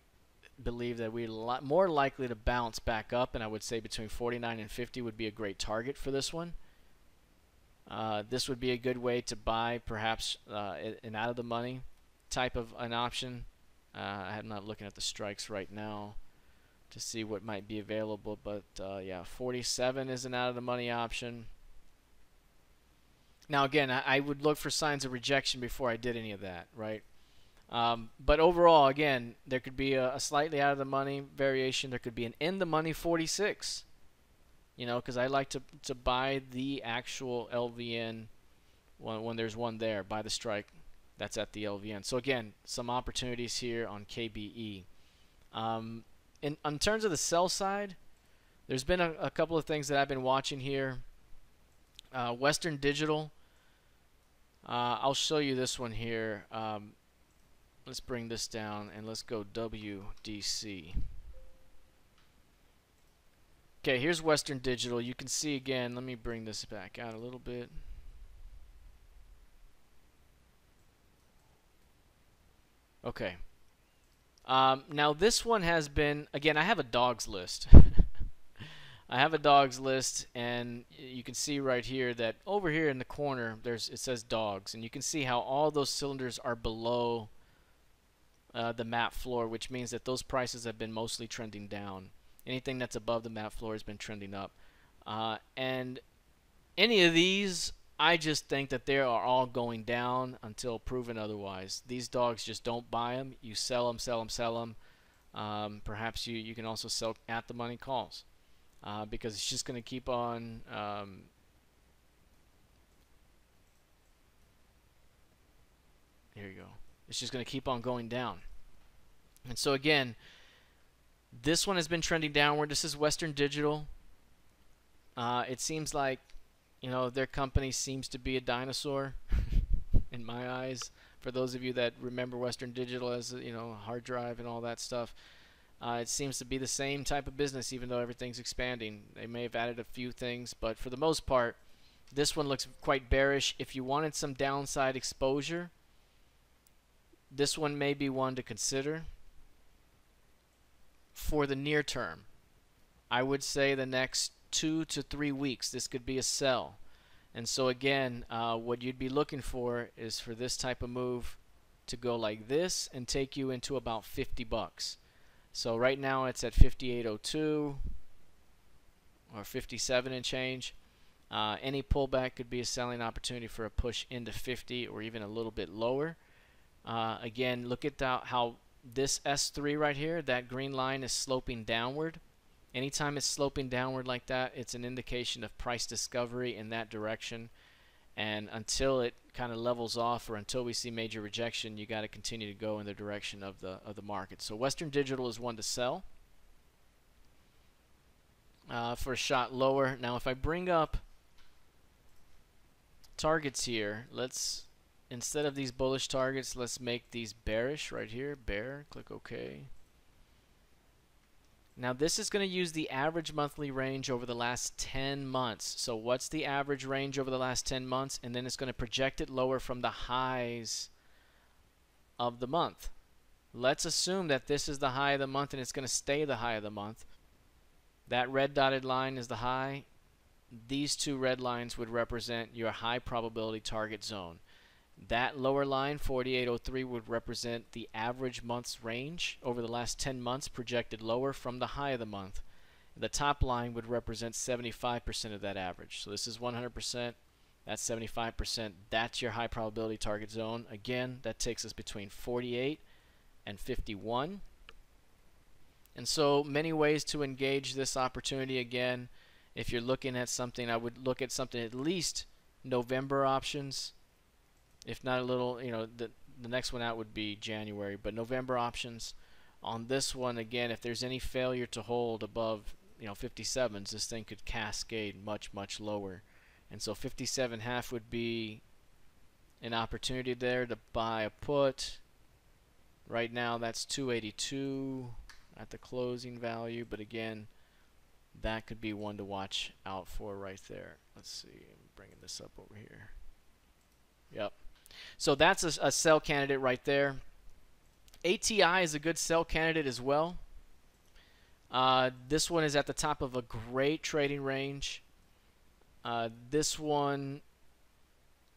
believe that we're more likely to bounce back up, and I would say between 49 and 50 would be a great target for this one. This would be a good way to buy perhaps an out of the money type of an option. I'm not looking at the strikes right now to see what might be available, but yeah, 47 is an out of the money option. Now again, I would look for signs of rejection before I did any of that, right? But overall, again, there could be a slightly out of the money variation. There could be an in the money 46, you know, because I like to buy the actual LVN when there's one there, buy the strike that's at the LVN. So again, some opportunities here on KBE. In terms of the sell side, there's been a couple of things that I've been watching here. Western Digital. I'll show you this one here. Let's bring this down and let's go WDC. Okay, here's Western Digital. You can see again, let me bring this back out a little bit. Okay. Now this one has been, again, I have a dogs list. I have a dogs list, and you can see right here that over here in the corner it says dogs, and you can see how all those cylinders are below the map floor, which means that those prices have been mostly trending down. Anything that's above the map floor has been trending up, and any of these, I just think that they are all going down until proven otherwise. These dogs, just don't buy them. You sell them, sell them, sell them. Perhaps you can also sell at the money calls. Because it's just going to keep on here you go. It's just going to keep on going down. And so again, this one has been trending downward. This is Western Digital. It seems like, you know, their company seems to be a dinosaur in my eyes. For those of you that remember Western Digital as, you know, hard drive and all that stuff. It seems to be the same type of business, even though everything's expanding. They may have added a few things, but for the most part, this one looks quite bearish. If you wanted some downside exposure, this one may be one to consider. For the near term, I would say the next 2 to 3 weeks, this could be a sell. And so again, what you'd be looking for is for this type of move to go like this and take you into about 50 bucks. So right now it's at 58.02 or 57 and change. Any pullback could be a selling opportunity for a push into 50 or even a little bit lower. Again, look at how this S3 right here, that green line is sloping downward. Anytime it's sloping downward like that, it's an indication of price discovery in that direction. And until it kind of levels off or until we see major rejection, you got to continue to go in the direction of the market. So Western Digital is one to sell for a shot lower. Now if I bring up targets here, let's, instead of these bullish targets, let's make these bearish right here. Bear, click OK. Now this is going to use the average monthly range over the last 10 months. So what's the average range over the last 10 months? And then it's going to project it lower from the highs of the month. Let's assume that this is the high of the month and it's going to stay the high of the month. That red dotted line is the high. These two red lines would represent your high probability target zone. That lower line, 48.03, would represent the average month's range over the last 10 months projected lower from the high of the month. The top line would represent 75% of that average. So this is 100%. That's 75%. That's your high probability target zone. Again, that takes us between 48 and 51. And so many ways to engage this opportunity. Again, if you're looking at something, I would look at something at least November options, if not a little, the next one out would be January, but November options. On this one, again, if there's any failure to hold above 57s, this thing could cascade much lower. And so 57.5 would be an opportunity there to buy a put. Right now that's 282 at the closing value, but again, that could be one to watch out for right there. Let's see, I'm bringing this up over here. Yep. So that's a sell candidate right there. ATI is a good sell candidate as well. This one is at the top of a great trading range. This one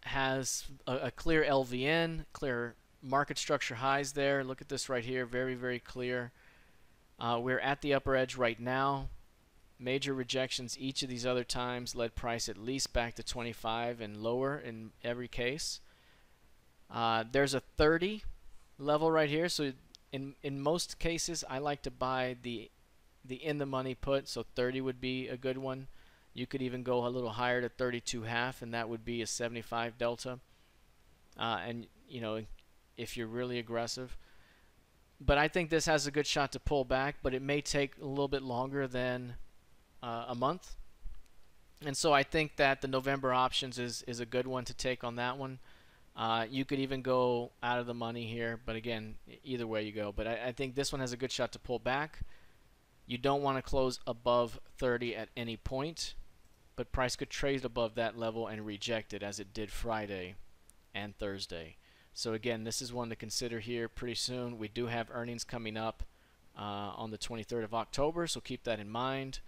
has a clear LVN, clear market structure highs there. Look at this right here, very clear. We're at the upper edge right now. Major rejections each of these other times led price at least back to 25 and lower in every case. There's a 30 level right here, so in most cases I like to buy the in the money put, so 30 would be a good one. You could even go a little higher to 32.5, and that would be a 75 delta. And if you're really aggressive. But I think this has a good shot to pull back, but it may take a little bit longer than a month. And so I think that the November options is a good one to take on that one. You could even go out of the money here, but again, either way you go. But I think this one has a good shot to pull back. You don't want to close above 30 at any point, but price could trade above that level and reject it, as it did Friday and Thursday. So again, this is one to consider here pretty soon. We do have earnings coming up on the 23rd of October, so keep that in mind.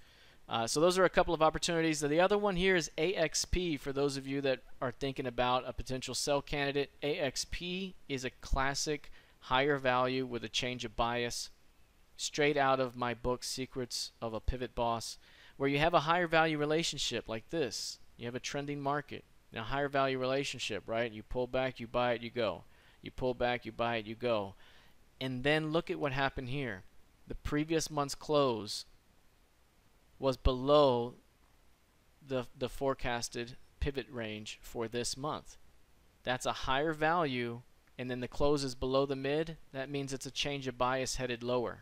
So those are a couple of opportunities. The other one here is AXP. For those of you that are thinking about a potential sell candidate, AXP is a classic higher value with a change of bias, straight out of my book, Secrets of a Pivot Boss, where you have a higher value relationship like this. You have a trending market, a higher value relationship, right? You pull back, you buy it, you go. You pull back, you buy it, you go. And then look at what happened here. The previous month's close was below the forecasted pivot range for this month. That's a higher value, and then the close is below the mid. That means it's a change of bias headed lower.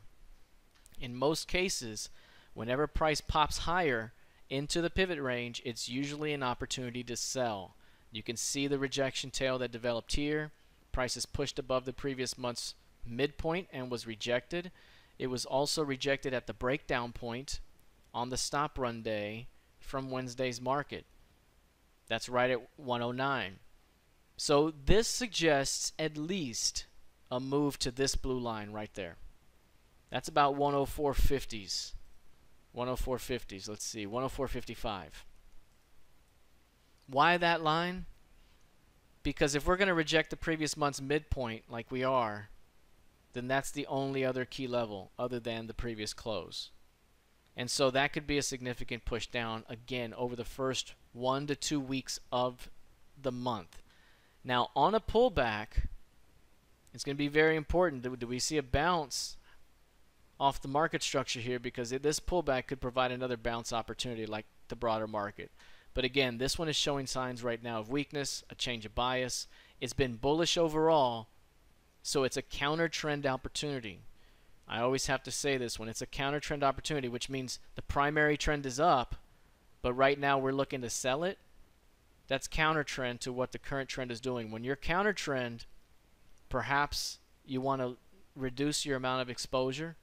In most cases, whenever price pops higher into the pivot range, it's usually an opportunity to sell. You can see the rejection tail that developed here. Price is pushed above the previous month's midpoint and was rejected. It was also rejected at the breakdown point on the stop run day from Wednesday's market. That's right at 109. So this suggests at least a move to this blue line right there. That's about 104.50s. 104.50s. Let's see. 104.55. Why that line? Because if we're going to reject the previous month's midpoint like we are, then that's the only other key level other than the previous close. And so that could be a significant push down again over the first 1 to 2 weeks of the month. Now on a pullback, it's going to be very important. Do we see a bounce off the market structure here? Because this pullback could provide another bounce opportunity like the broader market. But again, this one is showing signs right now of weakness, a change of bias. It's been bullish overall, so it's a counter trend opportunity. I always have to say this, when it's a counter trend opportunity, which means the primary trend is up, but right now we're looking to sell it, that's counter trend to what the current trend is doing. When you're counter trend, perhaps you want to reduce your amount of exposure,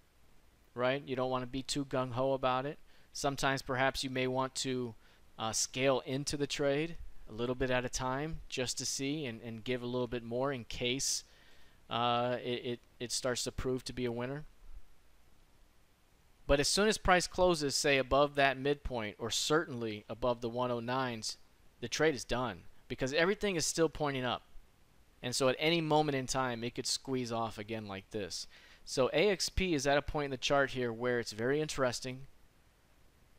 right? You don't want to be too gung-ho about it. Sometimes perhaps you may want to scale into the trade a little bit at a time just to see and give a little bit more in case it starts to prove to be a winner. But as soon as price closes, say, above that midpoint or certainly above the 109s, the trade is done because everything is still pointing up. And so at any moment in time, it could squeeze off again like this. So AXP is at a point in the chart here where it's very interesting.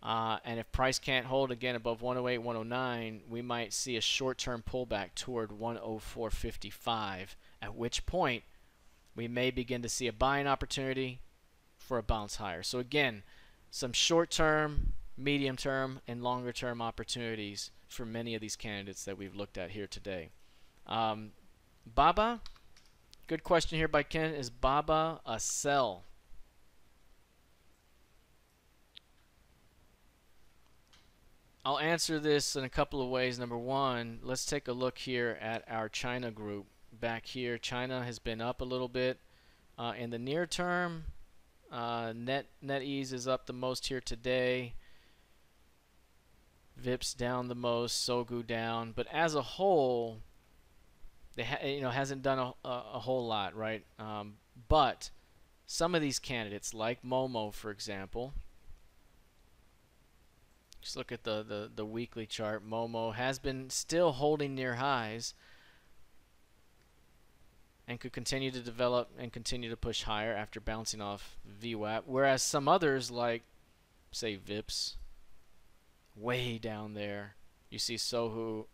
And if price can't hold again above 108, 109, we might see a short-term pullback toward 104.55, at which point we may begin to see a buying opportunity for a bounce higher. So again, some short-term, medium-term, and longer-term opportunities for many of these candidates that we've looked at here today. BABA, good question here by Ken. Is BABA a sell? I'll answer this in a couple of ways. Number one, let's take a look here at our China group. Back here, China has been up a little bit. In the near term, NetEase is up the most here today. VIP's down the most, Sogu down. But as a whole, they hasn't done a whole lot, right? But some of these candidates, like Momo, for example, just look at the weekly chart. Momo has been still holding near highs and could continue to develop and continue to push higher after bouncing off VWAP. Whereas some others, like, say, VIPs, way down there. You see Tencent,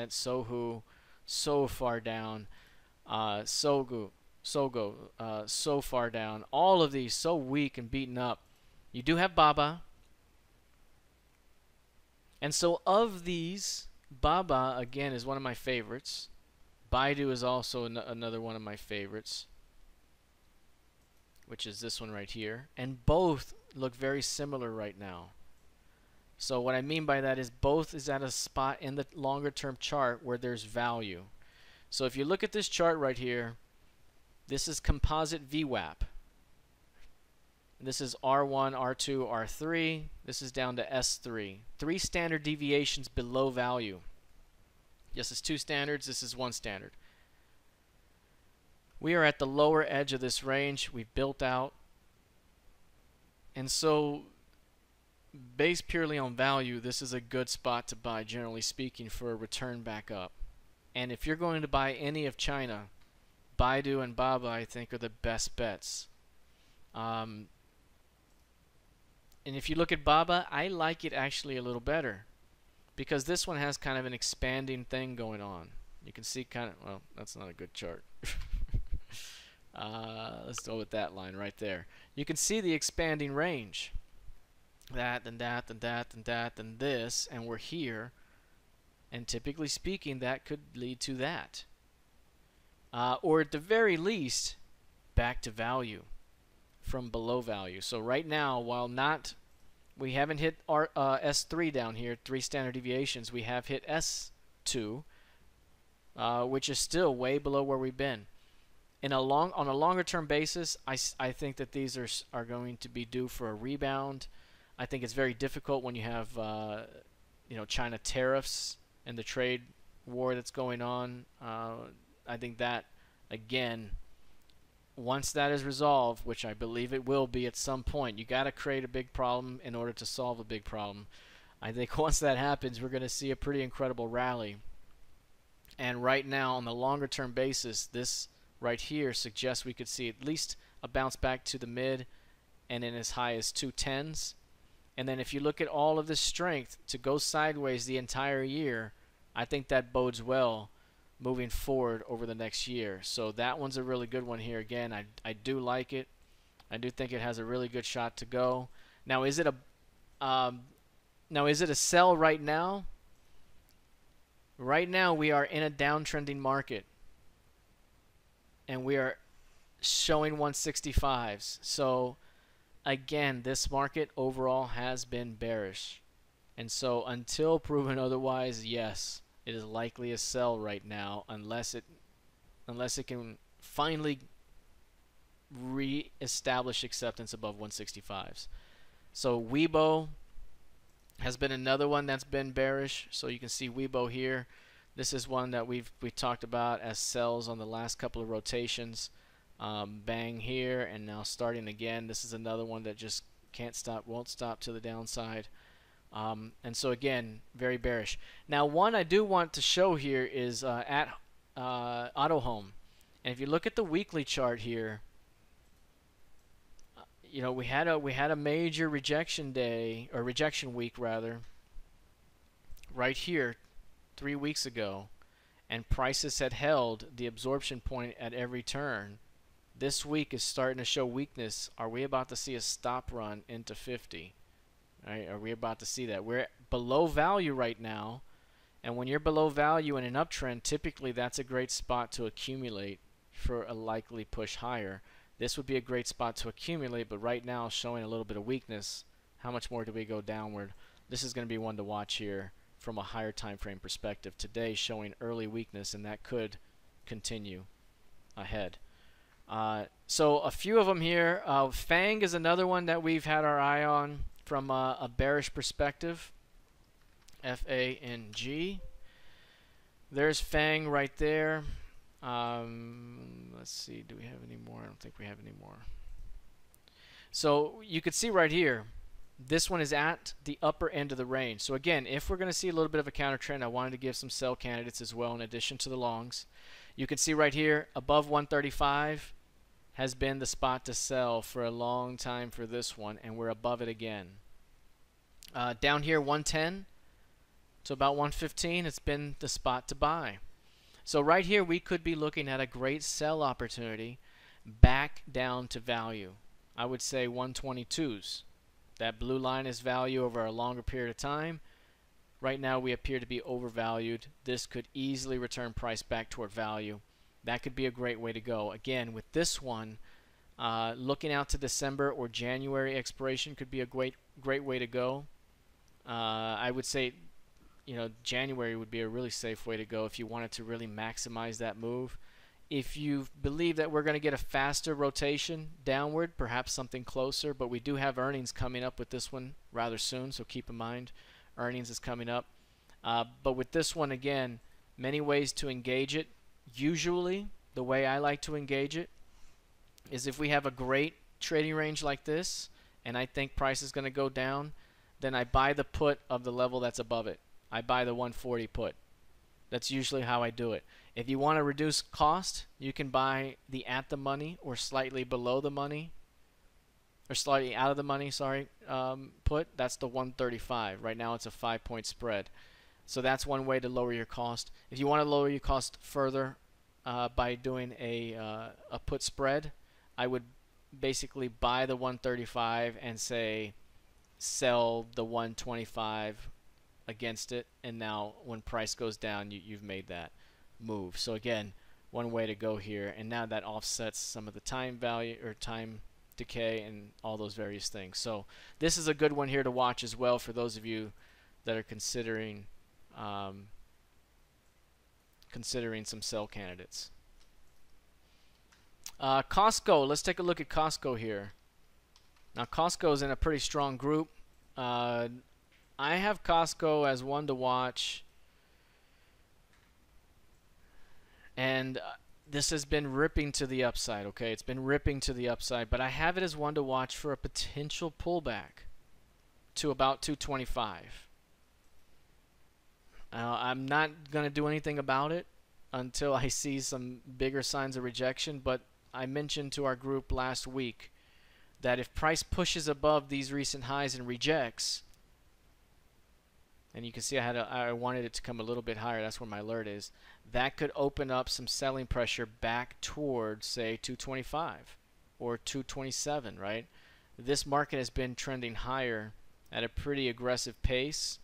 Sohu, so far down. Sogo, so far down. All of these so weak and beaten up. You do have BABA. And so of these, BABA, again, is one of my favorites. Baidu is also another one of my favorites, which is this one right here. And both look very similar right now. So what I mean by that is both is at a spot in the longer term chart where there's value. So if you look at this chart right here, this is composite VWAP. This is R1, R2, R3. This is down to S3. 3 standard deviations below value. This is 2 standards. This is 1 standard. We are at the lower edge of this range. We've built out. And so, based purely on value, this is a good spot to buy, generally speaking, for a return back up. And if you're going to buy any of China, Baidu and BABA, I think, are the best bets. And if you look at BABA, I like it actually a little better, because this one has kind of an expanding thing going on. You can see kind of, well, that's not a good chart. Let's go with that line right there. You can see the expanding range. That, and that, and that, and that, and this, and we're here. And typically speaking, that could lead to that. Or at the very least, back to value from below value. So right now, while we haven't hit our S3 down here, 3 standard deviations, we have hit S2, which is still way below where we've been. On a longer term basis, I think that these are going to be due for a rebound. I think it's very difficult when you have China tariffs and the trade war that's going on. I think that, again, once that is resolved, which I believe it will be at some point, you got to create a big problem in order to solve a big problem. I think once that happens, we're going to see a pretty incredible rally. And right now, on the longer term basis, this right here suggests we could see at least a bounce back to the mid and in as high as 210s. And then if you look at all of this strength to go sideways the entire year, I think that bodes well moving forward over the next year. So that one's a really good one here. Again, I do like it. I do think it has a really good shot to go. Now, is it a sell right now? Right now, we are in a downtrending market, and we are showing 165s. So again, this market overall has been bearish, and so until proven otherwise, yes, it is likely a sell right now, unless it can finally re-establish acceptance above 165s. So Weibo has been another one that's been bearish. So you can see Weibo here. This is one that we talked about as sells on the last couple of rotations. Bang here, and now starting again. This is another one that just can't stop, won't stop to the downside. And so again, very bearish. Now, one I do want to show here is at Auto Home, and if you look at the weekly chart here, we had a major rejection day, or rejection week rather, right here 3 weeks ago, and prices had held the absorption point at every turn. This week is starting to show weakness. Are we about to see a stop run into 50? Right? Are we about to see that? We're below value right now, and when you're below value in an uptrend, typically that's a great spot to accumulate for a likely push higher. This would be a great spot to accumulate, but right now showing a little bit of weakness. How much more do we go downward? This is going to be one to watch here from a higher time frame perspective. Today showing early weakness, and that could continue ahead. So a few of them here. FANG is another one that we've had our eye on from a bearish perspective. FANG. There's FANG right there. Let's see, do we have any more? I don't think we have any more. So you could see right here, this one is at the upper end of the range. So again, if we're going to see a little bit of a counter trend, I wanted to give some sell candidates as well in addition to the longs. You can see right here, above 135 has been the spot to sell for a long time for this one, and we're above it again. Down here, 110 to about 115, it's been the spot to buy. So right here, we could be looking at a great sell opportunity back down to value. I would say 122s. That blue line is value over a longer period of time. Right now we appear to be overvalued. This could easily return price back toward value. That could be a great way to go. Again, with this one, looking out to December or January expiration could be a great way to go. I would say, January would be a really safe way to go if you wanted to really maximize that move. If you believe that we're going to get a faster rotation downward, perhaps something closer, but we do have earnings coming up with this one rather soon, so keep in mind earnings is coming up. But with this one, again, many ways to engage it. Usually, the way I like to engage it is if we have a great trading range like this, and I think price is going to go down, then I buy the put of the level that's above it. I buy the 140 put. That's usually how I do it. If you want to reduce cost, you can buy the at the money or slightly below the money, or slightly out of the money, sorry, put. That's the 135. Right now it's a 5-point spread. So that's one way to lower your cost. If you want to lower your cost further by doing a put spread, I would basically buy the 135 and say sell the 125 against it, and now when price goes down, you've made that move. So again, one way to go here, and now that offsets some of the time value or time decay and all those various things. So this is a good one here to watch as well for those of you that are considering some sell candidates. Costco, let's take a look at Costco here. Now Costco is in a pretty strong group. I have Costco as one to watch, and this has been ripping to the upside. Okay, it's been ripping to the upside, but I have it as one to watch for a potential pullback to about 225. I'm not going to do anything about it until I see some bigger signs of rejection, but I mentioned to our group last week that if price pushes above these recent highs and rejects, and you can see I wanted it to come a little bit higher, that's where my alert is, that could open up some selling pressure back towards, say, 225 or 227, right? This market has been trending higher at a pretty aggressive pace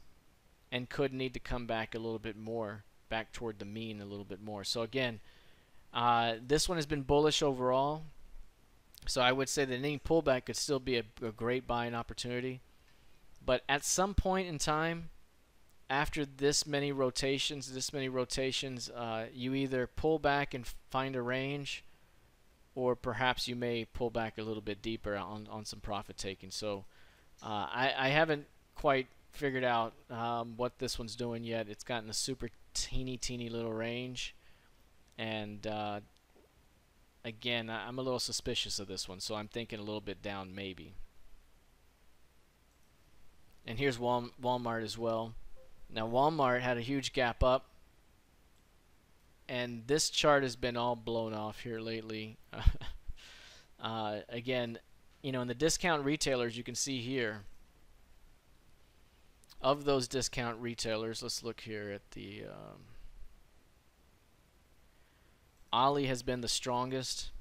and could need to come back a little bit more, back toward the mean a little bit more. So again, this one has been bullish overall. So I would say that any pullback could still be a great buying opportunity. But at some point in time, after this many rotations, you either pull back and find a range, or perhaps you may pull back a little bit deeper on some profit taking. So I haven't quite figured out what this one's doing yet. It's gotten a super teeny little range, and again, I'm a little suspicious of this one, so I'm thinking a little bit down maybe. And here's Walmart as well. Now Walmart had a huge gap up, and this chart has been all blown off here lately. Again, in the discount retailers, you can see here, of those discount retailers, let's look here at the Ali has been the strongest.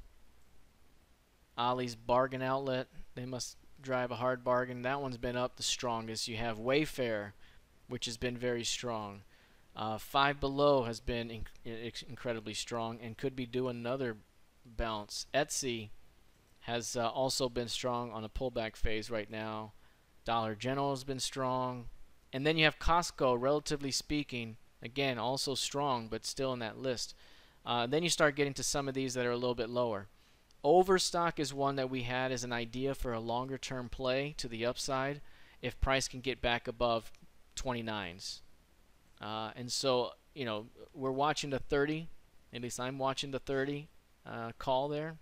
Ollie's Bargain Outlet, they must drive a hard bargain. That one's been up the strongest. You have Wayfair, which has been very strong. Five Below has been incredibly strong and could be doing another bounce. Etsy has also been strong on a pullback phase right now. Dollar General has been strong. And then you have Costco, relatively speaking, again, also strong, but still in that list. Then you start getting to some of these that are a little bit lower. Overstock is one that we had as an idea for a longer term play to the upside if price can get back above 29s. And so, you know, we're watching the 30, at least I'm watching the 30 call there.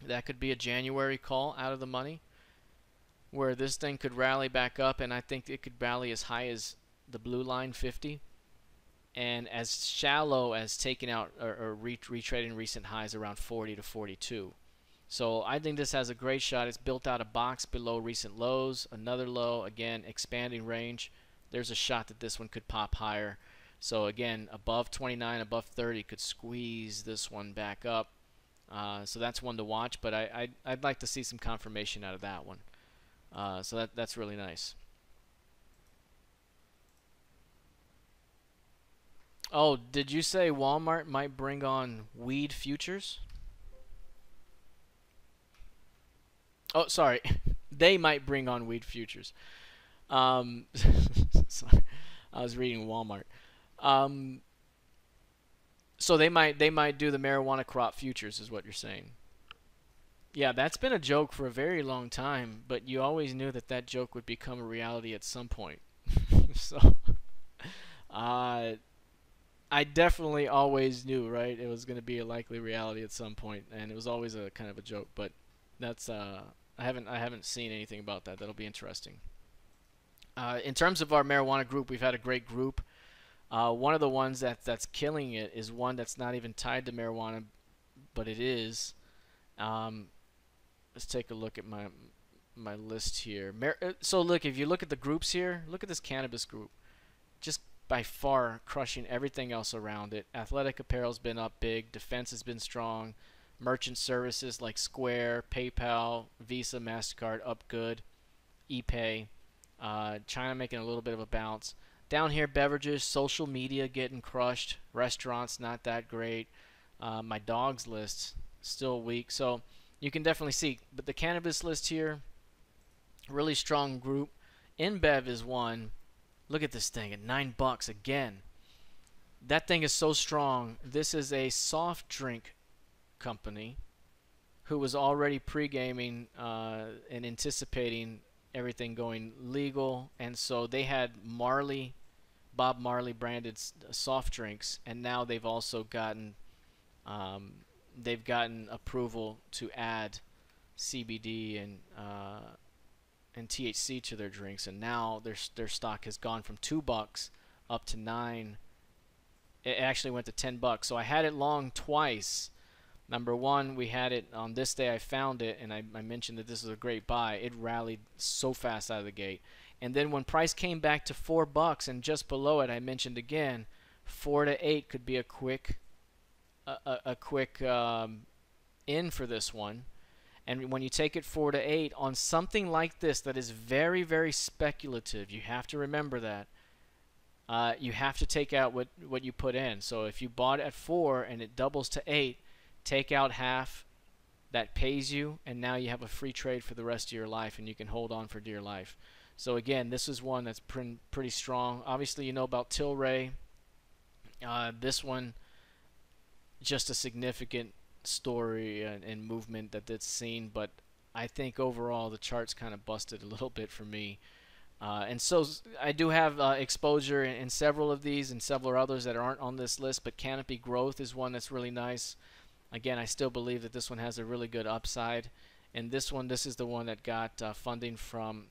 That could be a January call out of the money where this thing could rally back up, and I think it could rally as high as the blue line 50 and as shallow as taking out or retrading recent highs around 40 to 42. So I think this has a great shot. It's built out a box below recent lows, another low, again, expanding range. There's a shot that this one could pop higher. So again, above 29, above 30 could squeeze this one back up. So that's one to watch, but I'd like to see some confirmation out of that one. So that's really nice. Oh, did you say Walmart might bring on weed futures? Oh, sorry. They might bring on weed futures. Sorry. I was reading Walmart. So they might do the marijuana crop futures is what you're saying. Yeah, that's been a joke for a very long time, but you always knew that that joke would become a reality at some point. So, I definitely always knew, right? It was going to be a likely reality at some point, and it was always a kind of a joke. But that's I haven't seen anything about that. That'll be interesting. In terms of our marijuana group, we've had a great group. One of the ones that's killing it is one that's not even tied to marijuana, but it is. Let's take a look at my list here. So look, if you look at the groups here, look at this cannabis group. Just by far crushing everything else around it. Athletic apparel's been up big. Defense has been strong. Merchant services like Square, PayPal, Visa, MasterCard up good. ePay. China making a little bit of a bounce. Down here, beverages, social media getting crushed. Restaurants not that great. My dogs list still weak. So you can definitely see. But the cannabis list here, really strong group. InBev is one. Look at this thing at $9 again. That thing is so strong. This is a soft drink company who was already pre-gaming and anticipating everything going legal, and so they had Bob Marley branded soft drinks, and now they've also gotten approval to add CBD and THC to their drinks, and now their stock has gone from $2 up to $9. It actually went to $10. So I had it long twice. Number one, we had it on this day. I found it, and I mentioned that this is a great buy. It rallied so fast out of the gate, and then when price came back to $4 and just below it, I mentioned again, 4 to 8 could be a quick in for this one. And when you take it 4 to 8 on something like this that is very, very speculative, you have to remember that. You have to take out what you put in. So if you bought at 4 and it doubles to 8, take out half. That pays you, and now you have a free trade for the rest of your life, and you can hold on for dear life. So again, this is one that's pretty strong. Obviously, you know about Tilray. This one, just a significant story and movement that it's seen, but I think overall the chart's kind of busted a little bit for me. And so I do have exposure in several of these and several others that aren't on this list, but Canopy Growth is one that's really nice. Again, I still believe that this one has a really good upside. And this is the one that got funding from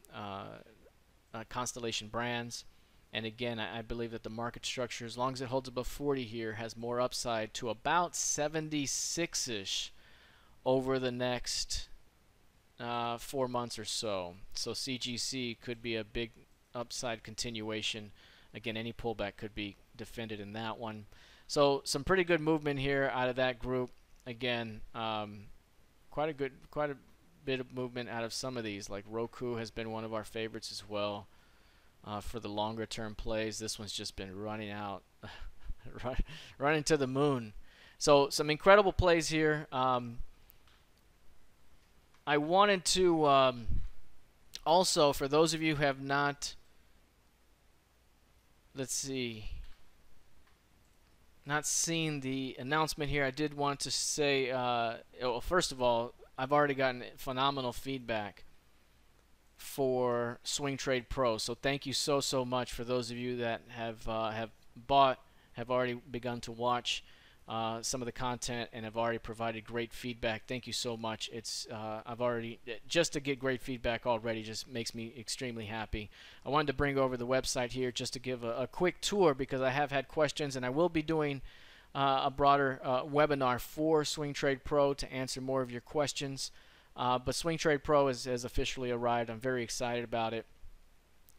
Constellation Brands. And again, I believe that the market structure, as long as it holds above 40 here, has more upside to about 76-ish over the next 4 months or so. So CGC could be a big upside continuation. Again, any pullback could be defended in that one. So some pretty good movement here out of that group. Again, quite a bit of movement out of some of these. Like Roku has been one of our favorites as well for the longer term plays. This one's just been running out, running to the moon. So some incredible plays here. I wanted to also, for those of you who have not, let's see, not seen the announcement here, I did want to say, well, first of all, I've already gotten phenomenal feedback for Swing Trade Pro. So thank you so much for those of you that have bought, have already begun to watch some of the content and have already provided great feedback. Thank you so much. It's I've already, just to get great feedback already just makes me extremely happy. I wanted to bring over the website here just to give a quick tour, because I have had questions, and I will be doing a broader webinar for Swing Trade Pro to answer more of your questions. But Swing Trade Pro has officially arrived. I'm very excited about it.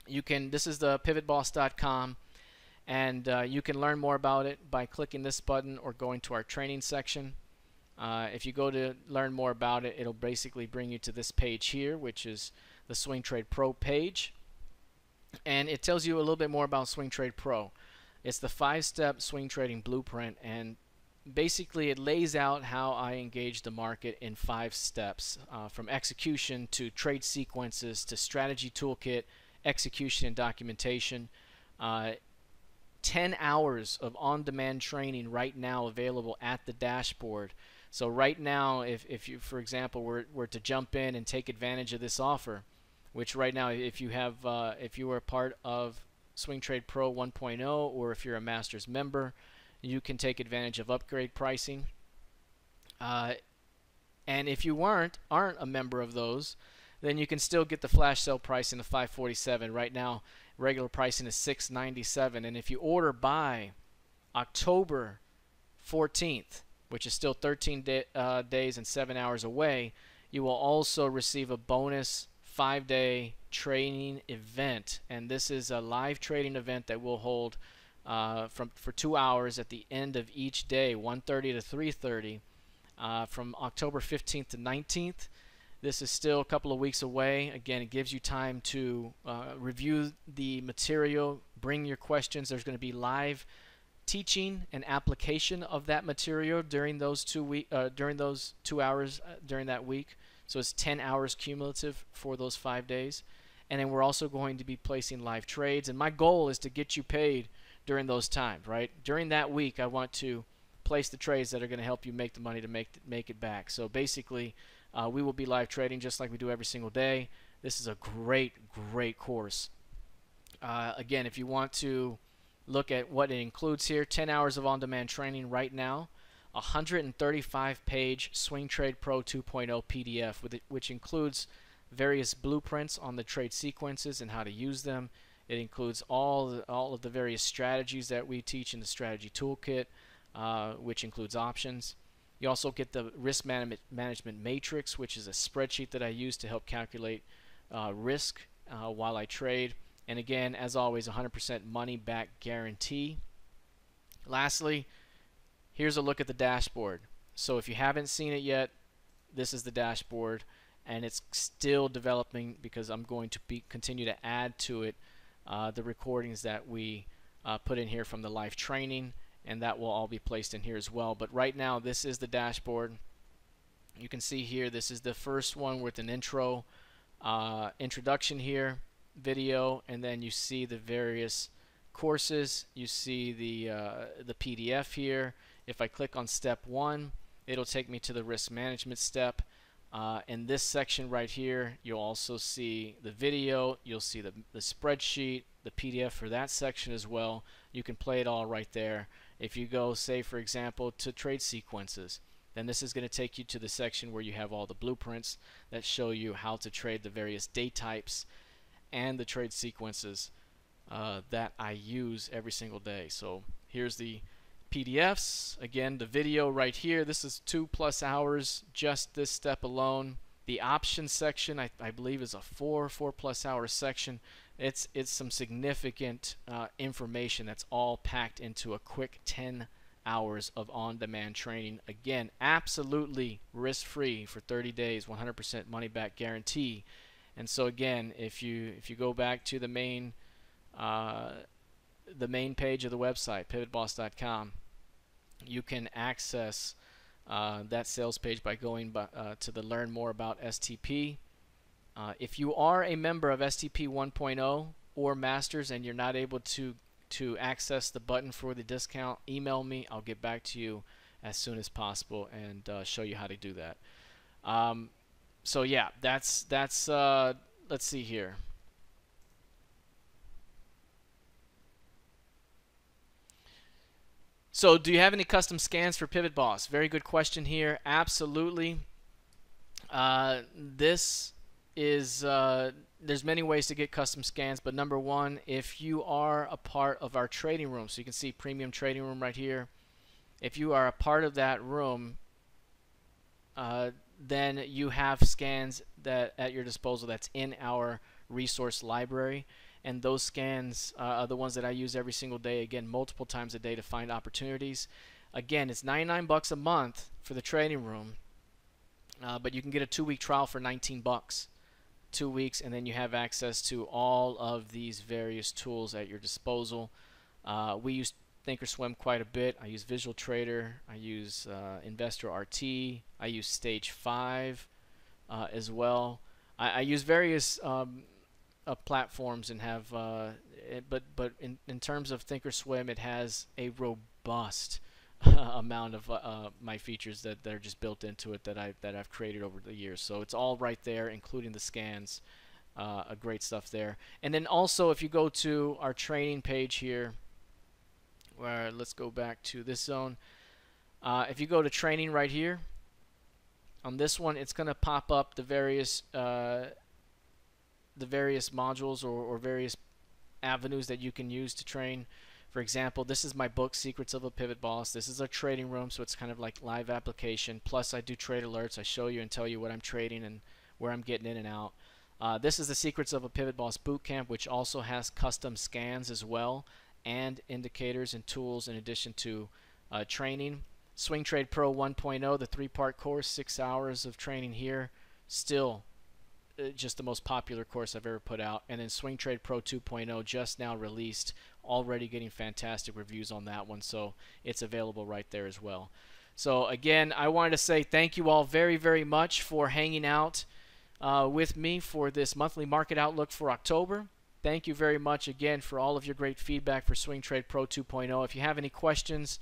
You can, this is the pivotboss.com. And you can learn more about it by clicking this button or going to our training section. If you go to learn more about it, it'll basically bring you to this page here, which is the Swing Trade Pro page. And it tells you a little bit more about Swing Trade Pro. It's the 5-step swing trading blueprint, and basically it lays out how I engage the market in 5 steps, from execution to trade sequences to strategy toolkit, execution and documentation. 10 hours of on-demand training right now available at the dashboard. So right now, if you, for example, were to jump in and take advantage of this offer, which right now, if you have, if you are part of Swing Trade Pro 1.0, or if you're a Masters member, you can take advantage of upgrade pricing. And if you aren't a member of those, then you can still get the flash sale pricing of $547 right now. Regular pricing is $697, and if you order by October 14th, which is still 13 days and 7 hours away, you will also receive a bonus 5-day training event. And this is a live trading event that we'll hold for 2 hours at the end of each day, 1:30 to 3:30, from October 15th to 19th. This is still a couple of weeks away. Again, it gives you time to review the material, bring your questions. There's going to be live teaching and application of that material during those 2 hours during that week. So it's 10 hours cumulative for those 5 days. And then we're also going to be placing live trades. And my goal is to get you paid during those times, right? During that week, I want to place the trades that are going to help you make the money to make it back. So basically, we will be live trading just like we do every single day. This is a great course. Again, if you want to look at what it includes here, 10 hours of on-demand training right now, 135-page Swing Trade Pro 2.0 PDF, which includes various blueprints on the trade sequences and how to use them. It includes all of the various strategies that we teach in the strategy toolkit, which includes options. You also get the risk management matrix, which is a spreadsheet that I use to help calculate risk while I trade. And again, as always, 100% money back guarantee. Lastly, here's a look at the dashboard. So if you haven't seen it yet, this is the dashboard, and it's still developing because I'm going to continue to add to it the recordings that we put in here from the live training, and that will all be placed in here as well. But right now, this is the dashboard. You can see here, this is the first one with an introduction here, video, and then you see the various courses. You see the PDF here. If I click on step 1, it'll take me to the risk management step. In this section right here, you'll also see the video, you'll see the spreadsheet, the PDF for that section as well. You can play it all right there. If you go, say for example, to trade sequences, then this is going to take you to the section where you have all the blueprints that show you how to trade the various day types and the trade sequences that I use every single day. So here's the PDFs. Again, the video right here, this is 2+ hours, just this step alone. The options section, I believe, is a 4+ hour section. It's some significant information that's all packed into a quick 10 hours of on-demand training. Again, absolutely risk-free for 30 days, 100% money-back guarantee. And so again, if you go back to the main page of the website, pivotboss.com, you can access that sales page by going to the Learn More About STP. If you are a member of STP 1.0 or Masters and you're not able to access the button for the discount, email me. I'll get back to you as soon as possible and show you how to do that. So yeah, that's let's see here. So do you have any custom scans for PivotBoss? Very good question here. Absolutely. This is there's many ways to get custom scans, but number one, if you are a part of our trading room, so you can see premium trading room right here, if you are a part of that room, then you have scans that at your disposal that's in our resource library, and those scans are the ones that I use every single day, again, multiple times a day to find opportunities. Again, it's $99 a month for the trading room, but you can get a 2-week trial for $19. 2 weeks, and then you have access to all of these various tools at your disposal. We use Thinkorswim quite a bit. I use Visual Trader. I use Investor RT. I use Stage 5 as well. I use various platforms and have, but in terms of Thinkorswim, it has a robust amount of my features that are just built into it that I've created over the years. So it's all right there, including the scans. Great stuff there. And then also, if you go to our training page here, where let's go back to this zone. If you go to training right here, on this one, it's going to pop up the various modules or various avenues that you can use to train. For example, this is my book, Secrets of a Pivot Boss. This is a trading room, so it's kind of like live application. Plus, I do trade alerts. I show you and tell you what I'm trading and where I'm getting in and out. This is the Secrets of a Pivot Boss Bootcamp, which also has custom scans as well and indicators and tools in addition to training. Swing Trade Pro 1.0, the 3-part course, 6 hours of training here. Still just the most popular course I've ever put out. And then Swing Trade Pro 2.0 just now released, already getting fantastic reviews on that one, so it's available right there as well. So again, I wanted to say thank you all very, very much for hanging out with me for this monthly market outlook for October. Thank you very much again for all of your great feedback for Swing Trade Pro 2.0. If you have any questions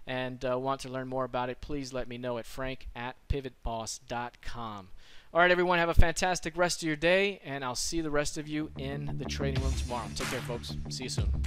and want to learn more about it, please let me know at frank@pivotboss.com. All right, everyone, have a fantastic rest of your day, and I'll see the rest of you in the trading room tomorrow. Take care, folks. See you soon.